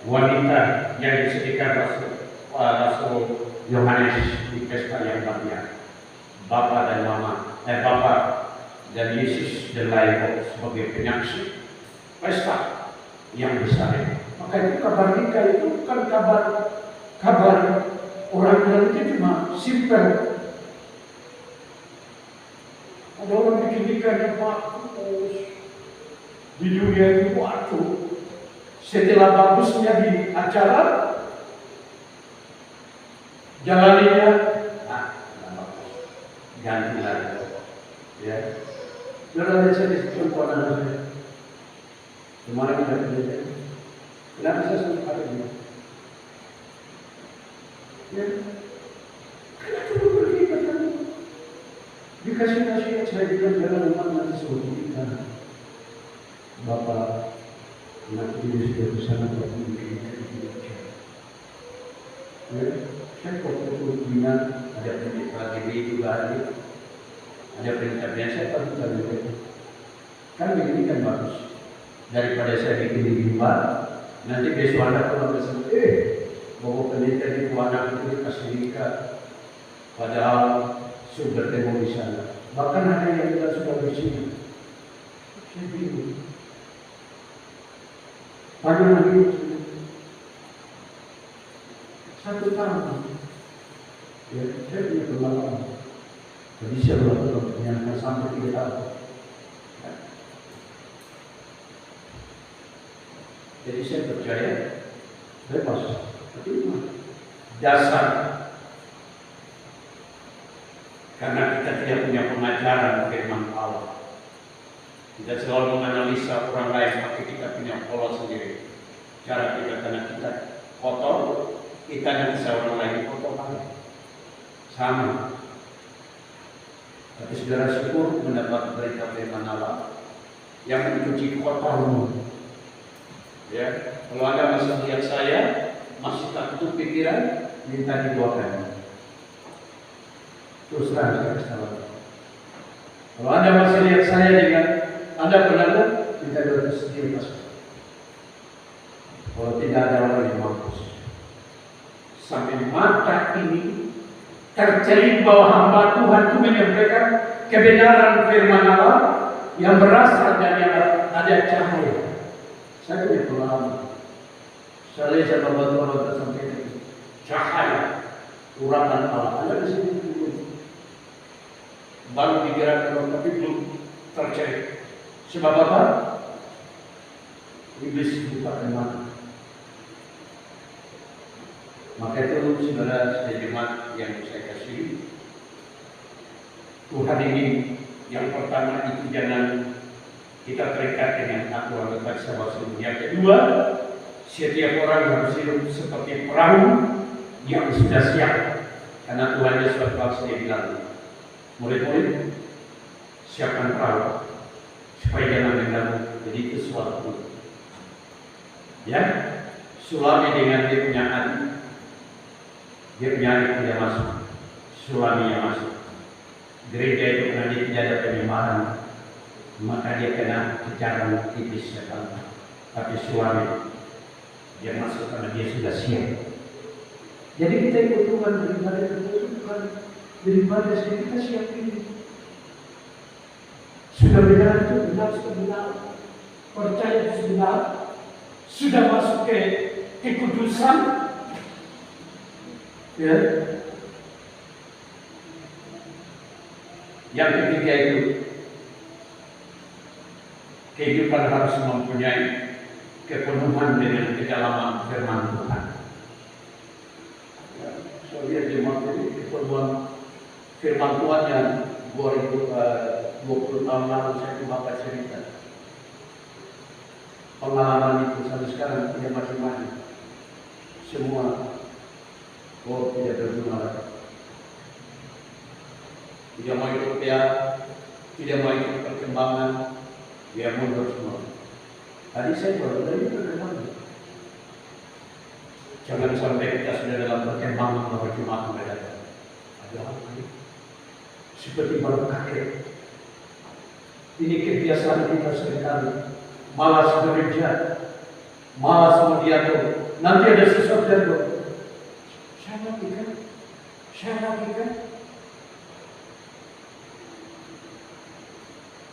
wanita yang disediakan Rasul Yohanes di pesta yang mulia. Bapa dan Mama, Bapa dan Yesus dan lain sebagai penyaksi pesta yang besar. Maka itu kabar nikah itu bukan kabar orang bilang itu cuma simpel. Ada orang bikin nikahnya bagus di dunia itu waktu setelah bagusnya di acara jalaninya ganti lagi, ya. Jangan ada saya contoh anak kemarin kita belajar. Kenapa saya suka ada ini? Ya, karena itu pergi bertemu. Dikasih nasihat saya bilang jangan umat nanti seperti kita. Bapak, anak ini sudah bersama bertemu dengan kita. Ya, saya kok ingat ada perintah TV juga ada perintah biasa pasti juga. Kan begini kan bagus. Daripada saya bikin di luar, nanti besok anak kalau bersama, bawa pendeta di anak itu dikasih nikah, padahal sudah bertemu di sana. Bahkan ada yang kita sudah bersih. Saya bingung. Pada lagi 1 tahun. Ya, saya punya pengalaman. Jadi saya belum yang sampai 3 tahun. Ya. Jadi saya percaya bebas. Tapi dasar karena kita tidak punya pengajaran firman Allah. Kita selalu menganalisa orang lain, tapi kita punya pola sendiri. Cara kita karena kita kotor, kita dan seorang lain kotor banget. Sama. Tapi saudara syukur mendapat berita firman Allah yang mencuci kotormu. Ya, kalau Anda masih lihat saya, masih tak tutup pikiran, minta dibuatkan. Terus terang saya kasih. Kalau Anda masih lihat saya dengan Anda pernah lihat, minta dibuatkan sendiri masuk. Kalau tidak ada orang yang mampus. Sampai mata ini tercelip bahwa hamba Tuhan itu menyampaikan kebenaran firman Allah yang berasal dari ada cahaya. Saya punya pengalaman. Saya lihat bapak-bapak sampai cahaya urapan Allah. Ada di sini baru digerakkan, tapi belum tercari. Sebab apa? Iblis bukan mata. Maka itu saudara jemaat yang saya kasih, Tuhan ingin yang pertama itu jangan kita terikat dengan aturan dekat sebab. Yang kedua, setiap orang harus hidup seperti perahu yang sudah siap. Karena Tuhan Yesus sudah bilang, murid-murid, siapkan perahu supaya jangan mengganggu. Jadi itu sesuatu. Ya, Sulami dengan dia punya adik, dia punya adik tidak masuk, Sulami yang masuk. Gereja itu karena dia tidak ada penyembahan, maka dia kena kejaran iblis setan. Tapi Sulami dia masuk karena dia sudah siap. Jadi kita ikut Tuhan daripada kita siap ini. Sudah benar itu benar, percaya itu benar, sudah masuk ke kekudusan, ya. Yang ketiga itu kehidupan harus mempunyai kepenuhan dengan kedalaman firman Tuhan. Saya lihat jemaat ini kepenuhan firman Tuhan yang 20 tahun lalu saya membaca cerita. Pengalaman itu sampai sekarang tidak macam-macam. Semua tidak berguna lagi. Tidak mau ikut dia, tidak mau ikut perkembangan, dia mundur semua. Tadi saya baru dari perkembangan. Jangan sampai kita sudah dalam perkembangan bahwa cuma mendadak. Ada apa ini? Seperti baru kaget. Ini kebiasaan kita seringkali. Malas bekerja, malas mendiatur. Nanti ada sesuatu yang saya lakukan.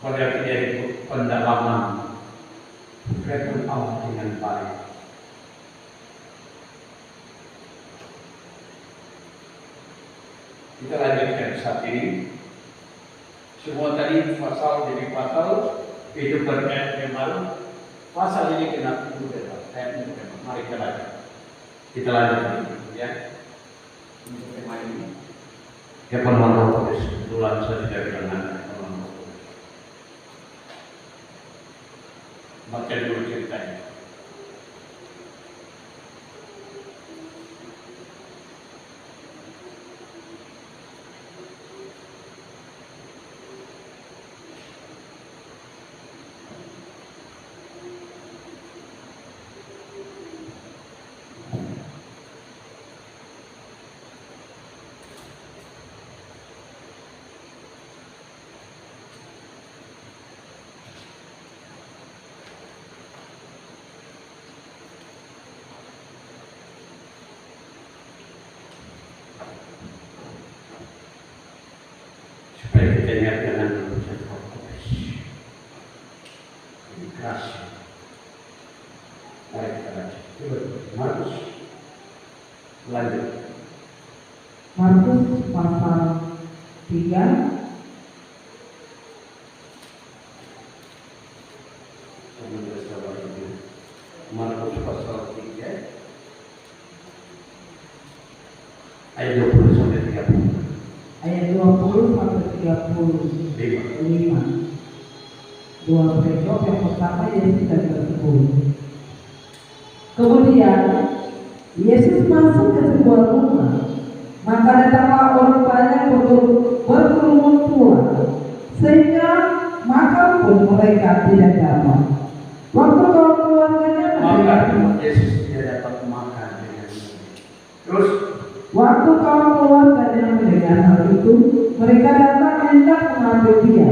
Padahal tidak ikut pendalaman firman Allah dengan baik. Kita lanjutkan saat ini. Semua tadi pasal demi pasal kehidupan memang pasal ini kena mari kita lanjut. Kita lanjut ya. Untuk tema ini. Ya Roh Kudus, kebetulan saya tidak kenal Roh Kudus. Baca dulu ceritanya. Supaya kita ingat dengan ucapan Roh Kudus. Ini keras. Mari kita baca. Markus. Lanjut. Markus pasal 3 Markus pasal 3 ayat 20 sampai 30. ayat 20 sampai 35. Dua perikop yang pertama Yesus dan ke-10. Kemudian Yesus masuk ke sebuah rumah, maka datanglah orang banyak berkerumun pula, sehingga makan pun mereka tidak dapat. Waktu kaum keluarganya Yesus tidak dapat makan dengan ini. Terus waktu kaum keluarganya mendengar hal itu, mereka datang hendak mengambil dia,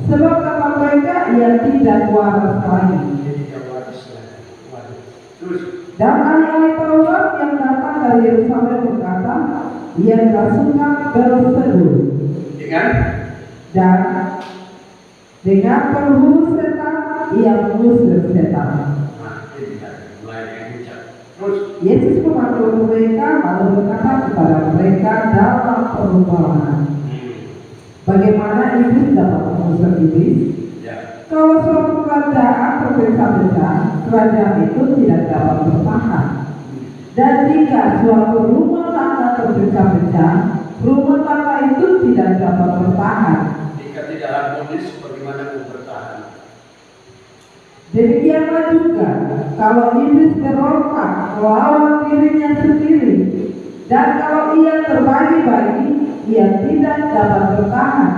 sebab kata mereka ia tidak waras lagi. Terus Dan ahli-ahli Taurat yang datang dari Yerusalem berkata, ia kerasukan Beelzebul dan dengan penghulu setan ia mengusir setan. Yesus memanggil mereka lalu berkata kepada mereka dalam perumpamaan, bagaimana iblis dapat mengusir iblis? suatu kerajaan terpecah-pecah, kerajaan itu tidak dapat bertahan. Dan jika suatu rumah tangga terpecah-pecah, rumah tangga itu tidak dapat bertahan. Jika tidak harmonis, bagaimana mau bertahan? Demikianlah juga kalau iblis berontak melawan dirinya sendiri, dan kalau ia terbagi-bagi, ia tidak dapat bertahan,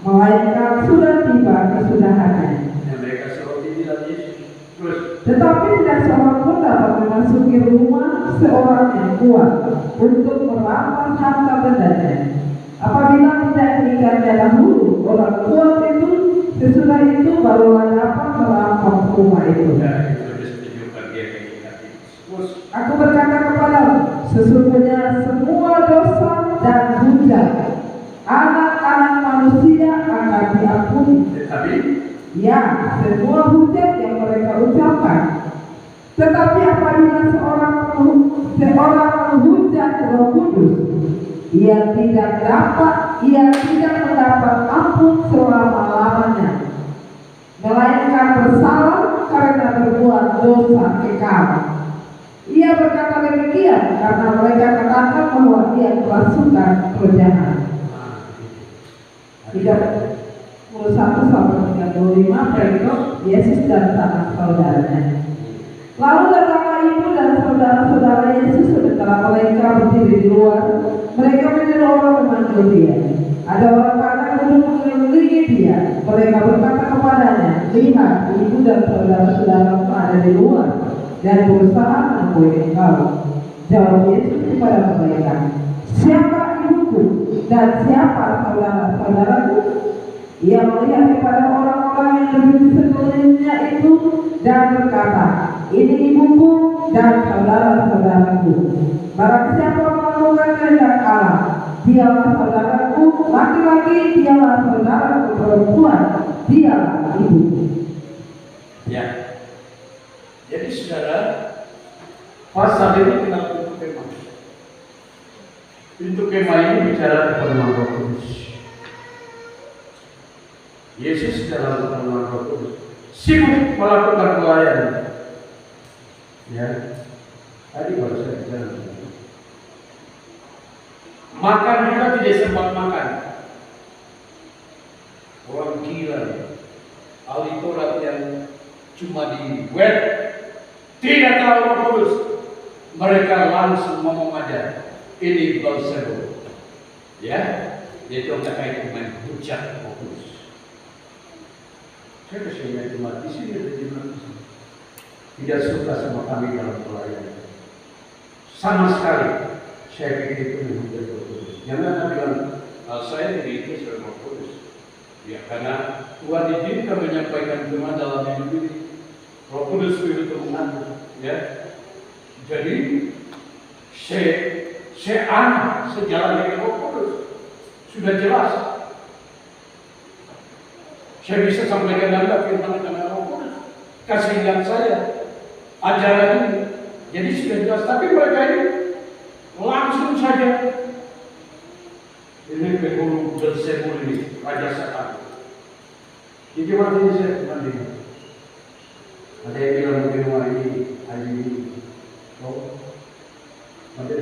melainkan sudah tiba kesudahannya. Yang mereka seperti tidak Yesus. Terus, Tetapi tidak seorang pun dapat memasuki rumah seorang yang kuat untuk merampas harta bendanya, apabila tidak diikatnya dahulu orang kuat itu. Sesudah itu barulah dapat merampas rumah itu. ya, itu lebih setuju dia negatif. Terus, Aku berkata kepadamu, sesungguhnya semua dosa dan hujat anak-anak manusia akan diampuni. tetapi Ya, semua hujat yang mereka ucapkan. Tetapi apabila seorang menghujat Roh Kudus, ia tidak mendapat ampun selama-lamanya, melainkan bersalah karena berbuat dosa kekal. Ia berkata demikian karena mereka katakan bahwa ia kerasukan rohjahat. 31 sampai 35 berikut Yesus dan anak saudaranya. Lalu datanglah ibu dan saudara-saudara Yesus sementara mereka berdiri di luar. Mereka menyuruh orang memanggil dia. Ada orang banyak duduk mengelilingi dia. Mereka berkata kepadanya, lihat, ibu dan saudara-saudara ada di luar dan berusaha menemui engkau. Jawab Yesus kepada mereka, siapa ibuku dan siapa saudara-saudaraku? Ia melihat kepada orang-orang yang duduk di sekelilingnya itu dan berkata, ini ibuku dan saudara-saudaraku. Barang siapa melakukan kehendak Allah, dialah saudaraku laki-laki, dialah saudaraku perempuan, dialah ibuku. ya. Jadi saudara, pasal ini kenal pintu kemah. Pintu kemah ini bicara pertemuan Roh Kudus. Yesus dalam pertemuan Roh Kudus sibuk melakukan pelayanan. Ya, tadi baru saya bicara. Makan juga tidak sempat makan. Orang gila, ahli Taurat yang cuma di web tidak tahu Roh Kudus. Mereka langsung ngomong aja, ini Beelzebul. Ya, itu terkait dengan hujat Roh Kudus. Saya kesini cuma di sini ada di mana? Tidak suka sama kami dalam pelayanan. Sama sekali. Saya pikir itu menghujat Roh Kudus. Jangan bilang saya tidak itu sebagai Roh Kudus. Ya, karena Tuhan izinkan menyampaikan firman dalam hidup ini. Roh Kudus itu mengatur. Ya, jadi saya anak sejalan dengan Roh Kudus. Sudah jelas. Saya bisa sampaikan Anda firman dengan Roh Kudus. Kasihan saya ajaran ini. Jadi sudah jelas. Tapi mereka ini langsung saja. Ini penghulu Beelzebul ini, Raja Setan. Jadi mana ini saya bandingkan? Ada yang bilang mungkin wah ini, ini. Oh, ada.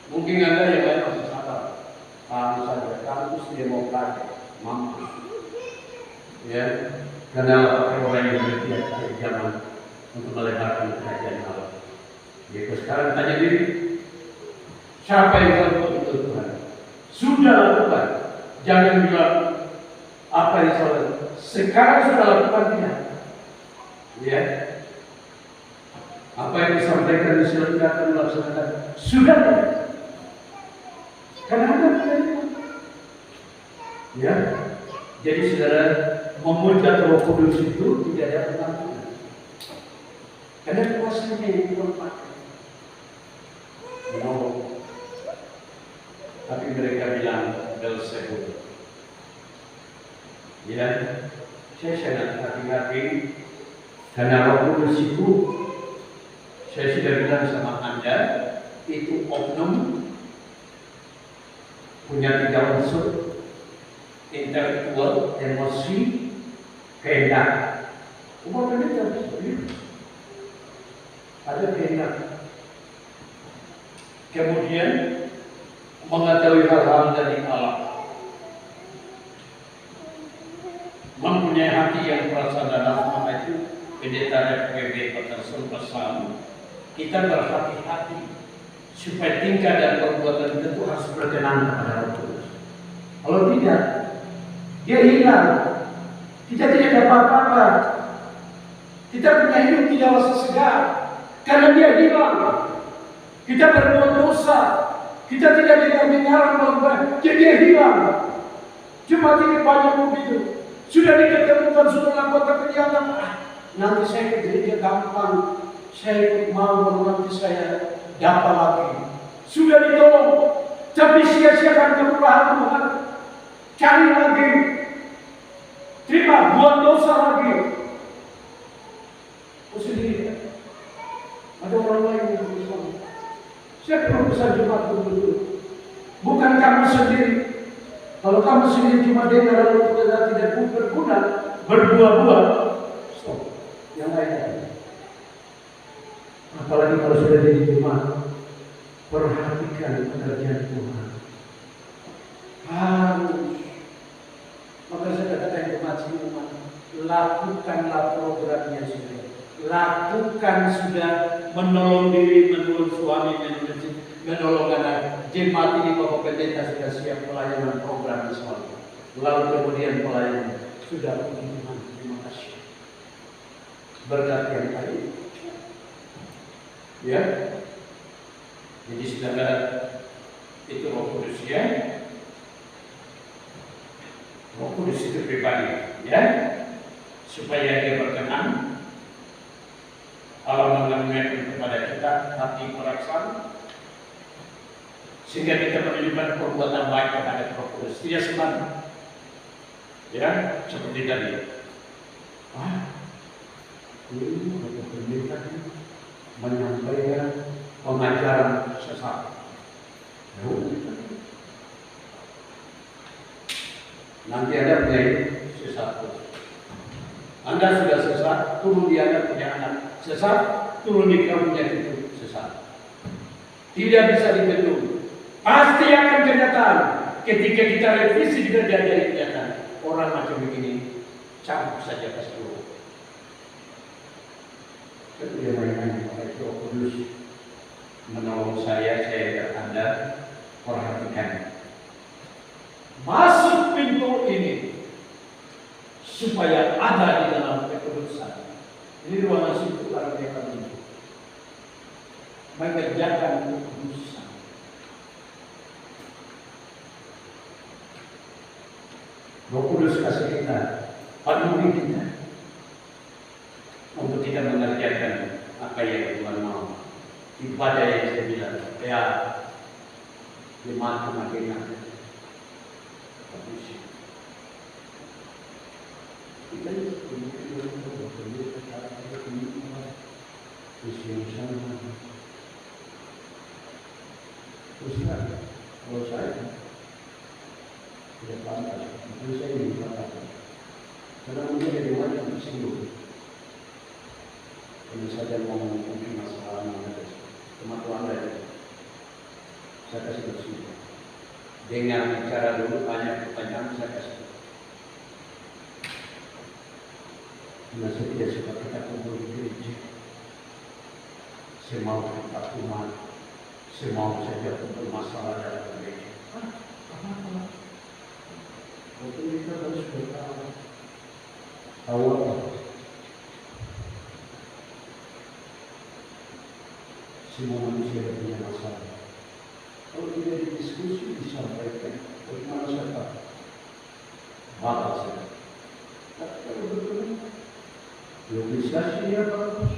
Mungkin Anda yang lain masih sabar. Paham saja. Kampus dia mau belajar. Mampu, ya, karena pakai orang yang bertiap akhir zaman untuk melebarkan kerajaan Allah. Jadi sekarang tanya diri, siapa yang melakukan itu Tuhan? Sudah lakukan, jangan bilang apa yang salah. Sekarang sudah lakukan tidak, ya. Apa yang disampaikan diselenggarkan dilaksanakan sudah tidak. Karena Anda tidak. Ya, jadi saudara memuja Roh Kudus itu tidak ada penampilan. Karena kuasanya yang dipakai. Tapi mereka bilang Beelzebul. Ya, saya sangat hati-hati karena Roh Kudus itu saya sudah bilang sama Anda itu oknum punya 3 unsur. intelektual, emosi, kehendak. Umur pendeta ada kehendak. Kemudian mengetahui hal-hal dari Allah, mempunyai hati yang prasarana. Maka itu pendeta FPB Peterson pesan kita berhati-hati supaya tingkah dan perbuatan kita itu harus berkenan kepada Roh Kudus. Kalau tidak, dia hilang. Kita tidak dapat apa-apa. Kita punya hidup tidak rasa segar karena dia hilang. Kita berbuat dosa. Kita tidak dengar bahwa dia hilang. Cuma tidak banyak begitu. Sudah diketemukan, sudah lakukan, tapi dia nanti saya ke gereja gampang. Saya mau nanti saya dapat lagi. Sudah ditolong, tapi sia-siakan kemurahan Tuhan. Cari lagi, terima, buat dosa lagi. Oh sendiri, ada orang lain yang berusaha. Saya perlu pesan Jumat betul-betul. Bukan kamu sendiri. Kalau kamu sendiri cuma dengar lalu tidak berguna, berbuah-buah, stop. Yang lain. Apalagi kalau sudah jadi jemaat, perhatikan pekerjaan Tuhan. Harus. Maka saya katakan jemaat semua, lakukanlah programnya sudah. Lakukan sudah menolong diri, menolong suami, menolong anak. Jemaat ini Bapak Pendeta sudah siap pelayanan program misalnya. Lalu kemudian pelayanan sudah puji Tuhan. Terima kasih. Berkat yang tadi. Ya, jadi saudara itu Roh Kudus ya. Roh Kudus itu pribadi, ya, supaya dia berkenan. Allah menganugerahkan kepada kita hati perasaan, sehingga kita menunjukkan perbuatan baik kepada Roh Kudus. Tidak sembarangan, ya, seperti tadi. Ini Bapak Pendeta menyampaikan pengajaran sesat. Nanti ada play sesat. Anda sudah sesat, turun di Anda punya anak sesat, turun di kamu punya cucu sesat. Tidak bisa dibendung. Pasti akan kenyataan. Ketika kita revisi juga jadi kenyataan. Orang macam begini campur saja ke seluruh. Dia mainan oleh Roh Kudus menolong saya dan Anda perhatikan. Masuk pintu ini supaya ada di dalam kekudusan. Ini ruangan situ kalau dia akan mengerjakan kekudusan. Roh Kudus kasih kita, penuhi kita untuk kita mengerjakan apa yang Tuhan mau. Ibadah yang saya bilang, ya, jemaat makin ada. Kita kalau saya tidak pantas, itu saya ingin katakan. Karena mungkin dari mana yang tersinggung. Ini saja mau mungkin masalah teman Anda. Saya kasih bersih. Dengan bicara dulu banyak pertanyaan saya kasih. Karena saya tidak suka kita kumpul di gereja. Saya mau kita umat. Saya mau saja kumpul masalah dalam gereja. Apa-apa. Waktu kita harus bertahan. Tahu apa? Semua manusia punya masalah. Kalau tidak didiskusi, disampaikan, bagaimana saya tahu? Bakal saya. Tapi kalau bertemu, organisasi ya bagus.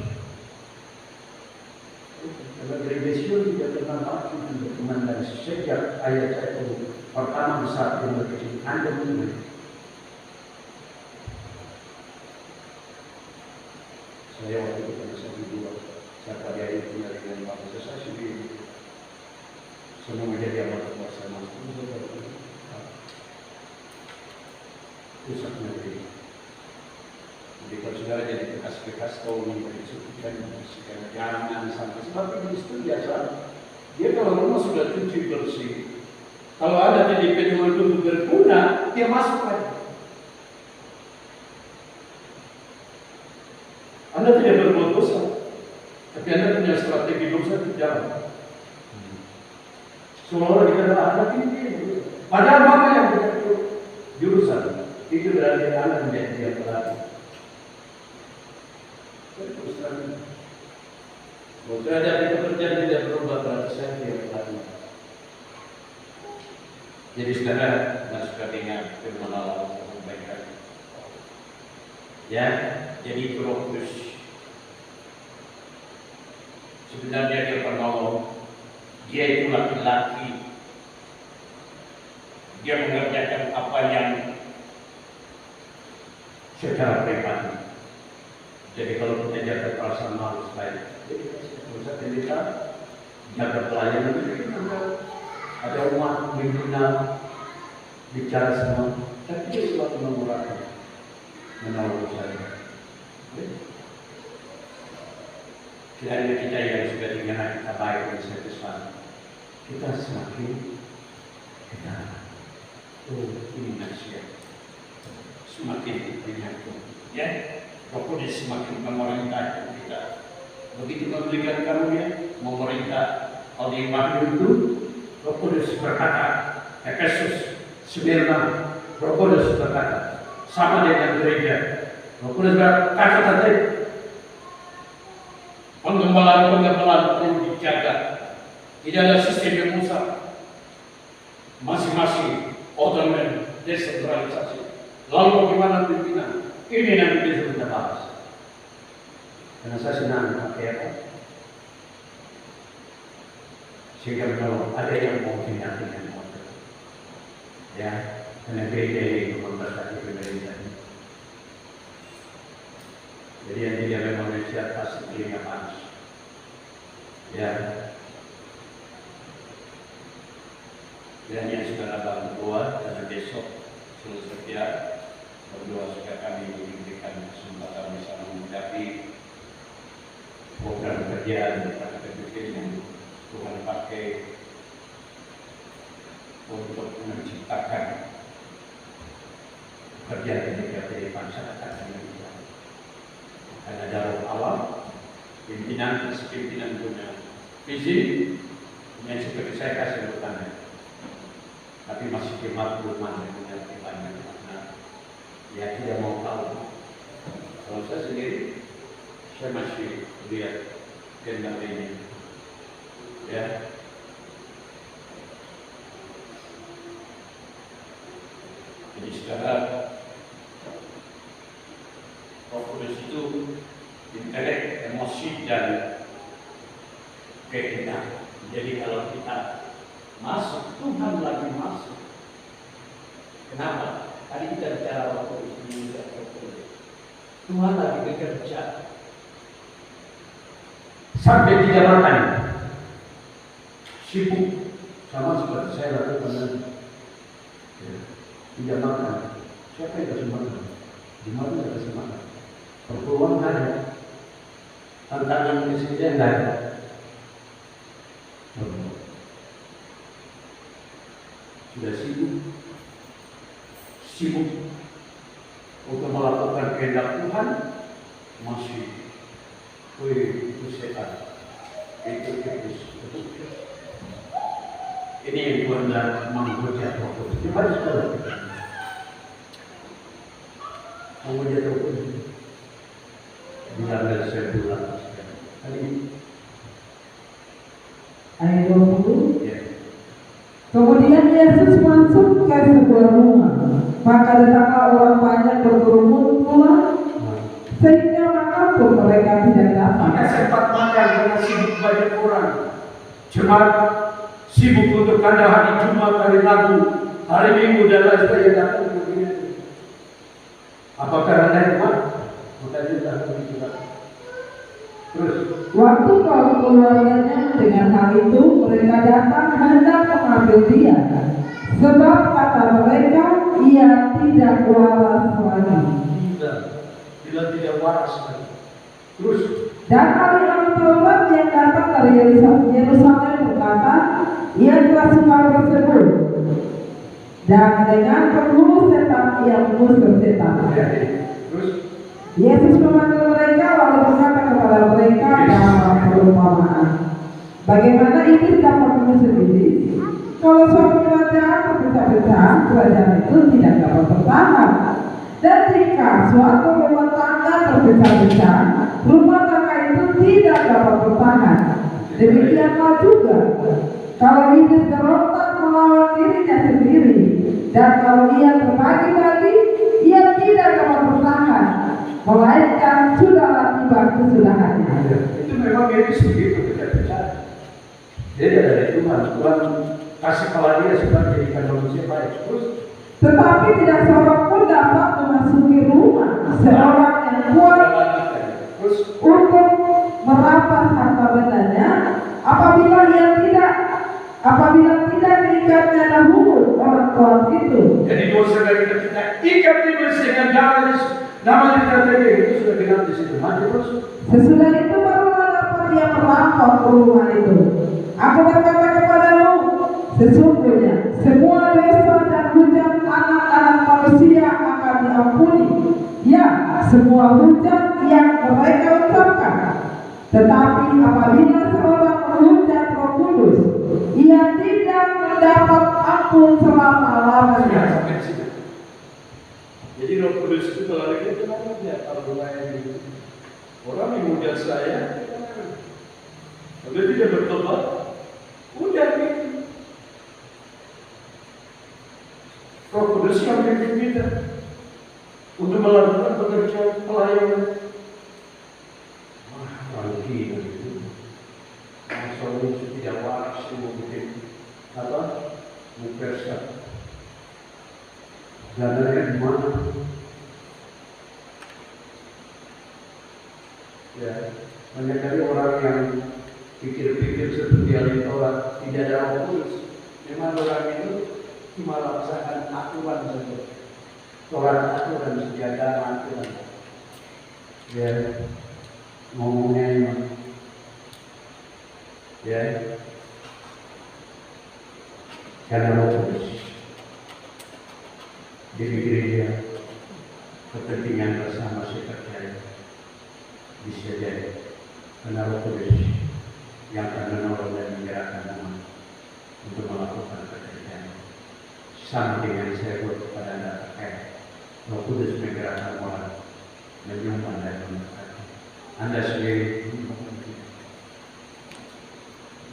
Kalau gereja tidak pernah mati dan berteman dari sejak ayat saya pertama besar yang berkecil. Anda mendengar. Saya waktu itu pada saat dua. Saya pada ayat punya dengan bangsa saya sendiri. Semua menjadi amat kuasa masuk. pusat negeri. Jadi kalau saudara jadi bekas-bekas tahun yang berisukan, jangan sampai sebab itu biasa. Dia kalau rumah sudah cuci bersih, kalau ada TDP yang untuk berguna, dia masuk lagi. Anda tidak berbuat dosa, tapi Anda punya strategi dosa di jalan. Seolah-olah kita adalah anak ini. Padahal Bapak yang punya jurusan itu dari anak menjadi dia pelatih. Kalau saya ada pekerjaan tidak berubah berarti saya dia pelatih. Jadi saudara dan suka dengar firman Allah yang baik. Ya, jadi itu Roh Kudus. Sebenarnya dia penolong. Dia itu laki-laki. Dia mengerjakan apa yang secara pribadi. Jadi kalau kita jaga perasaan malu saya, jadi kita bisa jaga pelayanan itu ada umat pimpinan bicara semua, tapi dia selalu mengurangi menolong saya. Kiranya kita yang sudah dengar kita baik dan saya pesan, kita semakin kita ini manusia semakin menyatu, ya. Roh Kudus semakin memerintah kita. Begitu memberikan karunia memerintah hal yang mahal itu, Roh Kudus berkata, Efesus 9, Roh Kudus berkata, sama dengan gereja. Roh Kudus berkata tadi, penggembalaan perlu dijaga. Tidak ada sistem yang rusak. Masing-masing otonom desentralisasi. Lalu bagaimana pimpinan? Ini nanti bisa kita bahas. Karena saya senang pakai apa? Sehingga kalau ada yang mau pindah dengan motor, ya, karena gereja ini membatasi pemerintah. Jadi yang tidak Malaysia pasti telinga panas. Ya. Dan yang sudah abang berdoa karena besok selesai berdoa supaya kami diberikan kesempatan bisa menghadapi program kerja dan praktek yang Tuhan pakai untuk menciptakan pekerjaan yang dari masyarakat Indonesia. Karena ada roh Allah, pimpinan punya visi yang seperti saya kasih bertanya, tapi masih kemampuan yang mengerti banyak makna. Ya tidak mau tahu. Kalau saya sendiri, saya masih lihat kehendak ini. Ya. Jadi sekarang Roh Kudus itu intelek, emosi dan kehendak. Jadi kalau kita masuk, Tuhan lagi masuk. Kenapa? Tadi kita bicara waktu ini, Tuhan lagi bekerja. Sampai tidak makan, sibuk, sama seperti saya lakukan nanti. Tidak makan, siapa yang kasih makan? Di mana yang kasih makan? Perpuluhan ada, tantangan kesedihan ada. Sudah sibuk untuk melakukan kehendak Tuhan, masih itu setan, itu iblis. Ini yang Tuhan dan menghujat Roh Kudus. Di mana sekarang? Menghujat Roh Kudus. Bilang saya bilang ayat 20. ya. Kemudian Yesus masuk ke sebuah rumah, maka datanglah orang banyak berkerumun keluar, sehingga makan pun mereka tidak dapat. Maka sempat makan karena sibuk banyak orang. Jemaat sibuk untuk ada hari Jumat, hari Rabu, hari Minggu dan lain sebagainya datang begini. Apakah Anda iman? Maka dia datang juga. Terus Waktu kaum keluarganya dengan hal itu, mereka datang hendak mengambil dia. Sebab kata mereka, ia tidak waras Yerusalem berkata, ia telah suka tersebut, dan dengan penghulu setan ia mengusir setan. Yesus memanggil mereka lalu berkata kepada mereka dalam perumpamaan, bagaimana iblis dapat mengusir iblis? Kalau suatu kerajaan terpecah-pecah, kerajaan itu tidak dapat bertahan. Dan jika suatu rumah tangga terpecah-pecah, rumah tangga itu tidak dapat bertahan. Demikianlah juga, kalau iblis berontak melawan dirinya sendiri, dan kalau ia terbagi-bagi, ia tidak dapat bertahan, melainkan sudahlah tiba kesudahannya. Itu memang iblis begitu, pecah-pecah. Dia dari Tuhan kasih kepala dia supaya jadikan manusia baik. Terus, tetapi tidak seorang pun dapat memasuki rumah seorang yang kuat untuk merampas harta bendanya apabila tidak diikatnya dahulu orang kuat itu. Jadi dosa dari kita ikat iblis dengan nama kita itu sudah genap di situ. Mati terus. Sesudah itu barulah dapat dia merampas rumah itu. Aku berkata kepadamu, sesungguhnya semua dosa dan hujat anak-anak manusia akan diampuni, ya, semua hujat yang mereka ucapkan. Tetapi apabila seorang menghujat Roh Kudus, ia tidak mendapat ampun selama-lamanya. Jadi Roh Kudus itu kalau kita kenapa dia kalau orang yang menghujat saya, kalau tidak bertobat, udah gitu. Roh Kudus yang bimbing kita untuk melakukan pekerjaan pelayanan. Lagi itu, masalah itu tidak waras mungkin apa? Mempersiap. Dananya di mana? Ya, banyak kali orang yang pikir-pikir seperti hal orang tidak ada Roh Kudus. Memang orang itu cuma laksanakan aturan saja. Aturan sejadah aturan. Ya, ngomongnya ini. Ya, karena Roh Kudus di gereja kepentingan bersama saya percaya bisa jadi karena Roh Kudus yang akan menolong dan menggerakkan nama untuk melakukan pekerjaan. Sama dengan saya buat kepada Anda terkait Roh Kudus menggerakkan orang menyumbang dan memberkati. Anda sendiri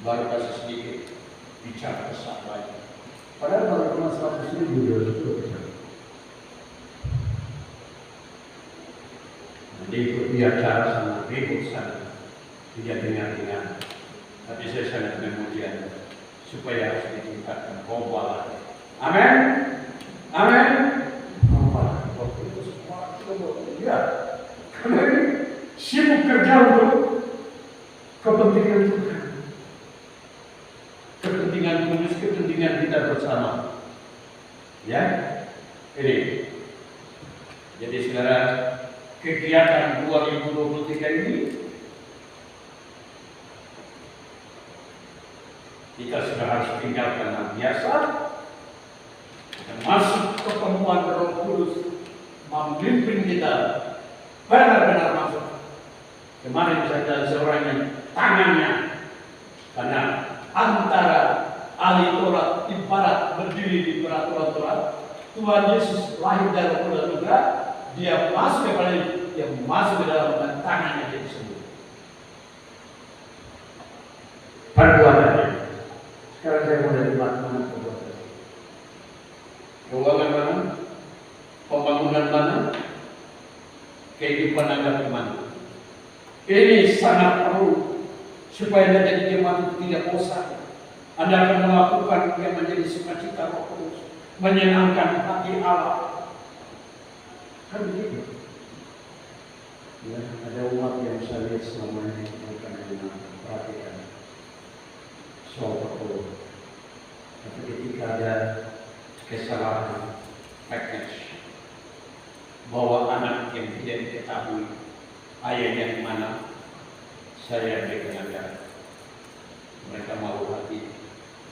baru kasih sedikit bicara besar lagi. Padahal kalau cuma 100.000 itu nanti ikut bicara sama ribut sana tidak dengar-dengar. Tapi saya sangat memuji supaya harus ditingkatkan khotbah. Amin. Amin. Ya, karena ini sibuk kerja untuk kepentingan Tuhan, kepentingan kudus, kepentingan kita bersama. Ya, ini. Jadi saudara, kegiatan 2023 ini kita sudah harus tinggalkan yang biasa dan masuk ke pertemuan Roh Kudus memimpin kita benar-benar masuk. Kemarin saya seorang yang tangannya karena antara ahli Taurat ibarat berdiri di peraturan Taurat, Tuhan Yesus lahir dari Taurat juga, dia masuk kepada dia masuk ke dalam tangannya dia sembuh. Perbuatannya. Sekarang saya mulai lihat mana perbuatan. Keuangan mana? Pembangunan mana? Kehidupan Anda mana? Ini sangat perlu supaya Anda jadi jemaat itu tidak bosan. Anda akan melakukan yang menjadi sukacita Roh Kudus, menyenangkan hati Allah. Kan begitu. Ya, ada umat yang saya lihat selama ini bukan hanya perhatikan soal perlu, tapi ketika ada kesalahan package bawa anak yang tidak diketahui ayahnya di mana, saya berikan Anda mereka mau hati,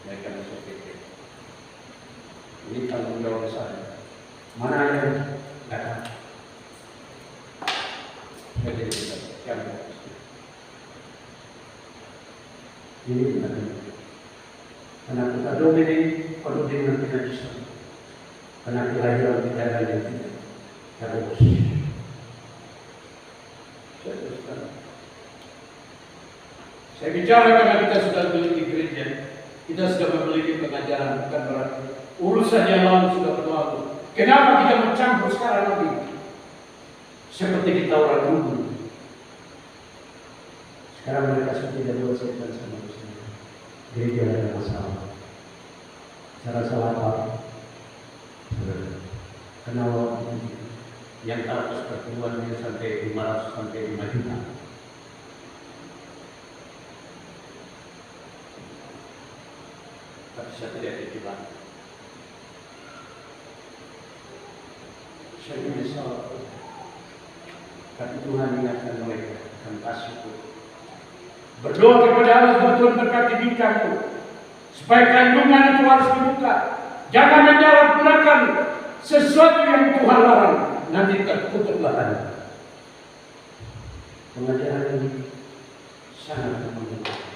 mereka masuk PT. Ini tanggung jawab saya. Mana yang datang? Jadi kita yang ini benar. Karena kita domini, kalau dengan kita bisa. Karena kelahiran kita ada yang tidak terus. Saya bicara karena kita sudah memiliki gereja, kita sudah memiliki pengajaran, bukan berarti urusan yang lalu sudah berlalu. Kenapa kita mencampur sekarang lagi? Seperti kita orang dulu. Sekarang mereka sudah tidak selesaikan sama urusan. Gereja ada masalah. Cara salah apa? Kenal yang taraf pertemuannya sampai 500 sampai 5 juta. Tapi saya tidak terjebak. Saya menyesal. Tapi Tuhan ingatkan mereka akan kasih itu. Berdoa kepada Allah, Tuhan berkati di kamu supaya kandungan itu harus dibuka. Jangan menyalahgunakan sesuatu yang Tuhan larang, nanti terkutuklah Anda. Pengajaran ini sangat menguntungkan.